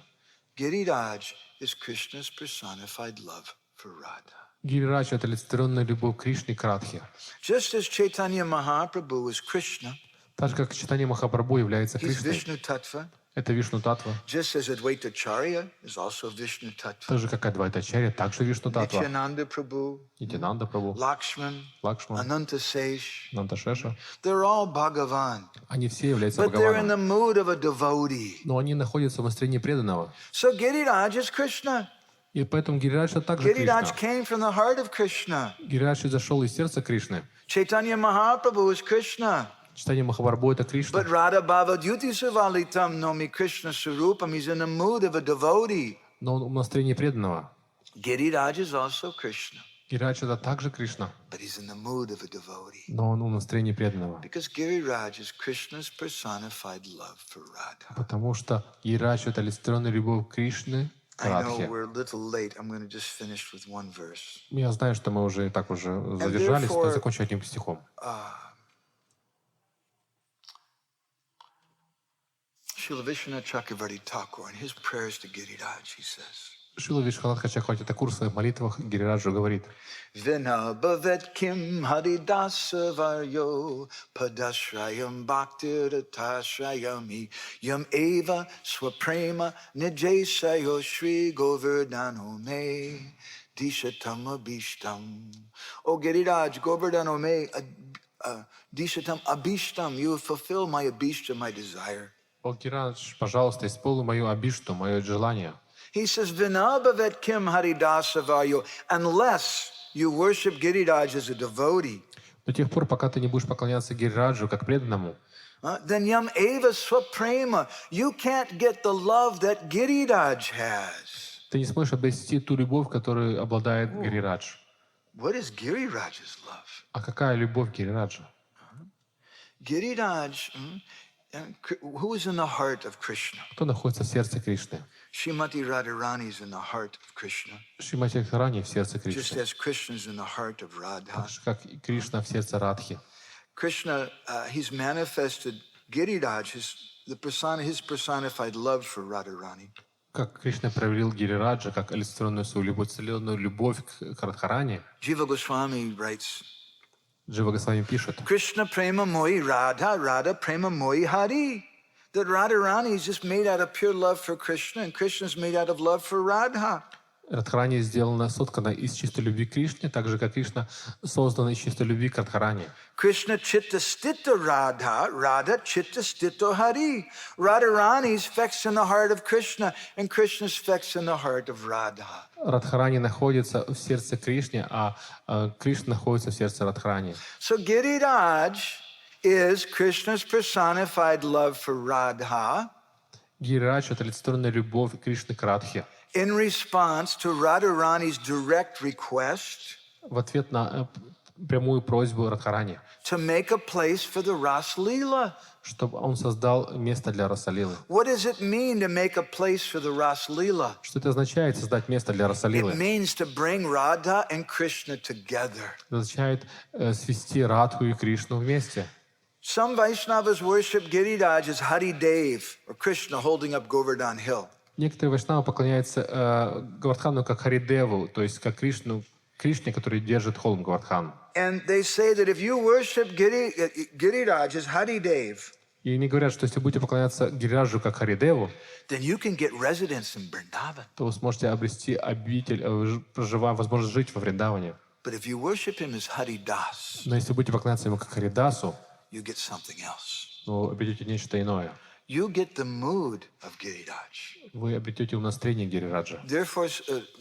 Giriraj is Krishna's personified love for Radha. Гирирадж — это олицетворенная любовь Кришны к Радхе. Just as Chaitanya Mahaprabhu is Krishna, Так же, как Чайтанья Махапрабху является he's Кришной, Vishnu Tattva. это Вишну Татва. Just as Advaita Charya is also Vishnu Tattva. Так же, как Адвайтачарья, также Вишну Татва. Nityananda Prabhu, Нитянанда Прабху, Lakshman, Лакшман, Ananta Sesh, Нанташеша. they're all Bhagavan. Они все являются But they're in the Бхагаваном. mood of a devotee. Но они находятся в настроении преданного. So Giriraj is Krishna. И поэтому Гирирадж — это также Giriraj Кришна. came from the heart of Krishna. Гирирадж изошел из сердца Кришны. Chaitanya Mahaprabhu is Krishna. Читание Махапрабху — это Кришна. But Radha Bhava Dyuti Savalitam Nomi Krishna Surupam. He's in the mood of a devotee. Но он в настроении преданного. Giriraj is also Krishna. Гирирадж — это также Кришна. But he's in the mood of a devotee. Но он в настроении преданного. Because Giriraj is Krishna's personified love for Radha. Потому что Гирирадж — это олицетворенная любовь Кришны к I know Радхе. we're a little late. I'm going to just finish with one verse. Я знаю, что мы уже так уже задержались, но therefore, закончу одним стихом. Srila Vishwanath Chakravarti Thakur, in his prayers to Giriraj, he says, Шрила Вишванатха Чакраварти Такур в своих молитвах Гирираджу говорит: Vinabhavet kim haridasa varyo padashrayam bhaktirtashrayami yam eva swaprema nijasayo shri govardhano me dishatam abhishtam. O Giriraj, Govardhano me dishatam abhishtam. You have fulfilled my abhishtam, my desire. «О Гирирадж, пожалуйста, исполни мою абишту, мое желание». He says, Vinabhavet kim haridasa varyo, unless you worship Giriraj as a devotee. До тех пор, пока ты не будешь поклоняться Гирираджу как преданному, Then yam eva swaprema. You can't get the love that Giriraj has. ты не сможешь обрести ту любовь, которую обладает Гирирадж. What is Giriraj's love? А какая любовь Гирираджа? Giriraj, who is in the heart of Krishna? Кто находится в сердце Кришны? Srimati Radharani is in the heart of Krishna. Шримати Радхарани в сердце Just Кришны. as Krishna is in the heart of Radha. Так же, как и Кришна в сердце Радхи. Krishna, he's manifested Giriraj, his personified love for Radharani. Как Кришна проявил Гирираджа как олицетворенную свою любовь, целенную любовь к Радхарани, Jiva Goswami writes, Джива Госвами пишет: Krishna prema moi Radha, Radha prema moi Hari. That Radharani is just made out of pure love for Krishna, and Krishna is made out of love for Radha. Радхарани соткана из чистой любви к Кришне, так же, как Кришна создана из чистой любви к Радхарани. Krishna chitta stita Radha, Radha chitta stito Hari. Radharani is fixed in the heart of Krishna, and Krishna is fixed in the heart of Radha. Радхарани находится в сердце Кришны, а Кришна находится в сердце Радхарани. So Giriraj is Krishna's personified love for Radha Гирирадж — это олицетворенная любовь Кришны к Радхе. in response to Radharani's direct request В ответ на прямую просьбу Радхарани, to make a place for the Ras Leela. чтобы он создал место для Расалилы. What does it mean to make a place for the Ras Leela? Что это означает — создать место для It Расалилы? means to bring Radha and Krishna together. Это означает свести Радху и Кришну вместе. Some Vaishnavas worship Giriraj as Hari Dev, or Krishna holding up Govardhan Hill. Некоторые вайшнавы поклоняются Говардхану как Харидеву, то есть как Кришне, который держит холм Говардхан. And they say that if you worship Giriraj as Hari Dev, И они говорят, что если будете поклоняться Гирираджу как Харидеву, then you can get residence in Vrindavan. то вы сможете обрести обитель, возможность жить во Вриндаване. But if you worship him as Hari Das, Но если будете поклоняться ему как Харидасу, you get something else. то обретете нечто иное. You get the mood of Giriraj. Вы обретете настроение Гирираджа. Therefore,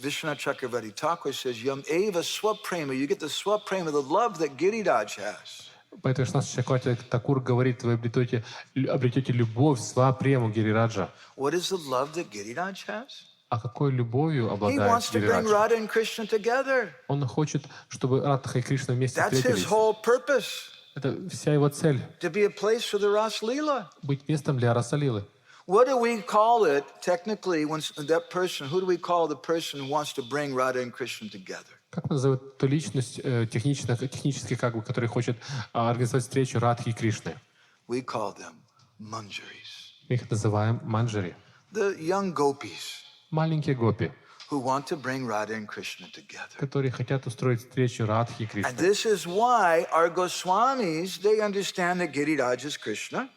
Vishwanath Chakravarti Thakur says, Yam eva swaprema. You get the swaprema, the love that Giriraj has. Поэтому Вишванатха Чакраварти Такур говорит, вы обретете любовь, свапрему Гирираджа. What is the love that Giriraj has? А какой любовью He обладает wants to bring Гирираджа? Radha and Krishna together. Он хочет, чтобы Радха и Кришна вместе That's his встретились. whole purpose, Это вся его цель to be a place for the Ras Leela. — быть местом для Расалилы. What do we call it technically when that person, who do we call the person who wants to bring Radha and Krishna together? Как называют ту личность технически, который хочет организовать встречу Радхи и Кришны? We call them manjaris, Мы их называем манджари. the young gopis Маленькие гопи, who want to bring Radha and Krishna together. которые хотят устроить встречу Радхи и And Кришны. this is why our Goswamis, they understand that Giriraj is Krishna.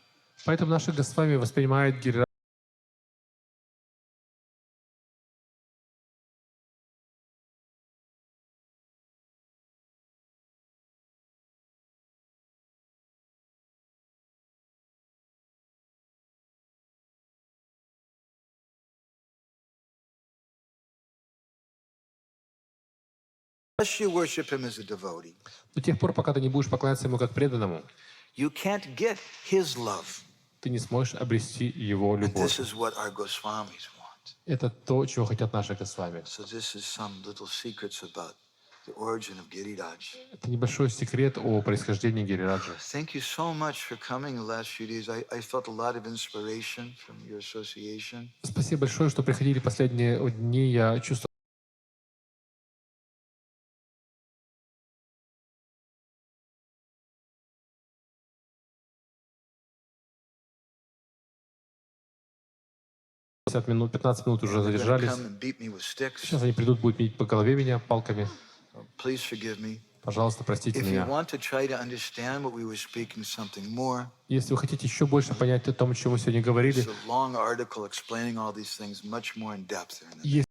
Поэтому наши Госвами воспринимают Гирираджа Unless you worship him as a devotee, до тех пор, пока ты не будешь поклоняться ему как преданному, you can't get his love. ты не сможешь обрести его And любовь. this is what our Goswamis want. Это то, чего хотят наши Госвами. So this is some little secrets about the origin of Giriraj. Это небольшой секрет о происхождении Гирираджа. Thank you so much for coming the last few days. I felt a lot of inspiration from your association. Спасибо большое, что приходили последние дни. Я чувствую 50 минут, 15 минут уже They're gonna задержались. come and beat me with sticks. Сейчас они придут, будут бить по голове меня палками. Please forgive me. Пожалуйста, простите If you меня. want to try to understand what we were speaking something more, Если вы хотите еще больше понять о том, о чем мы сегодня говорили, it's a long article explaining all these things much more in depth. есть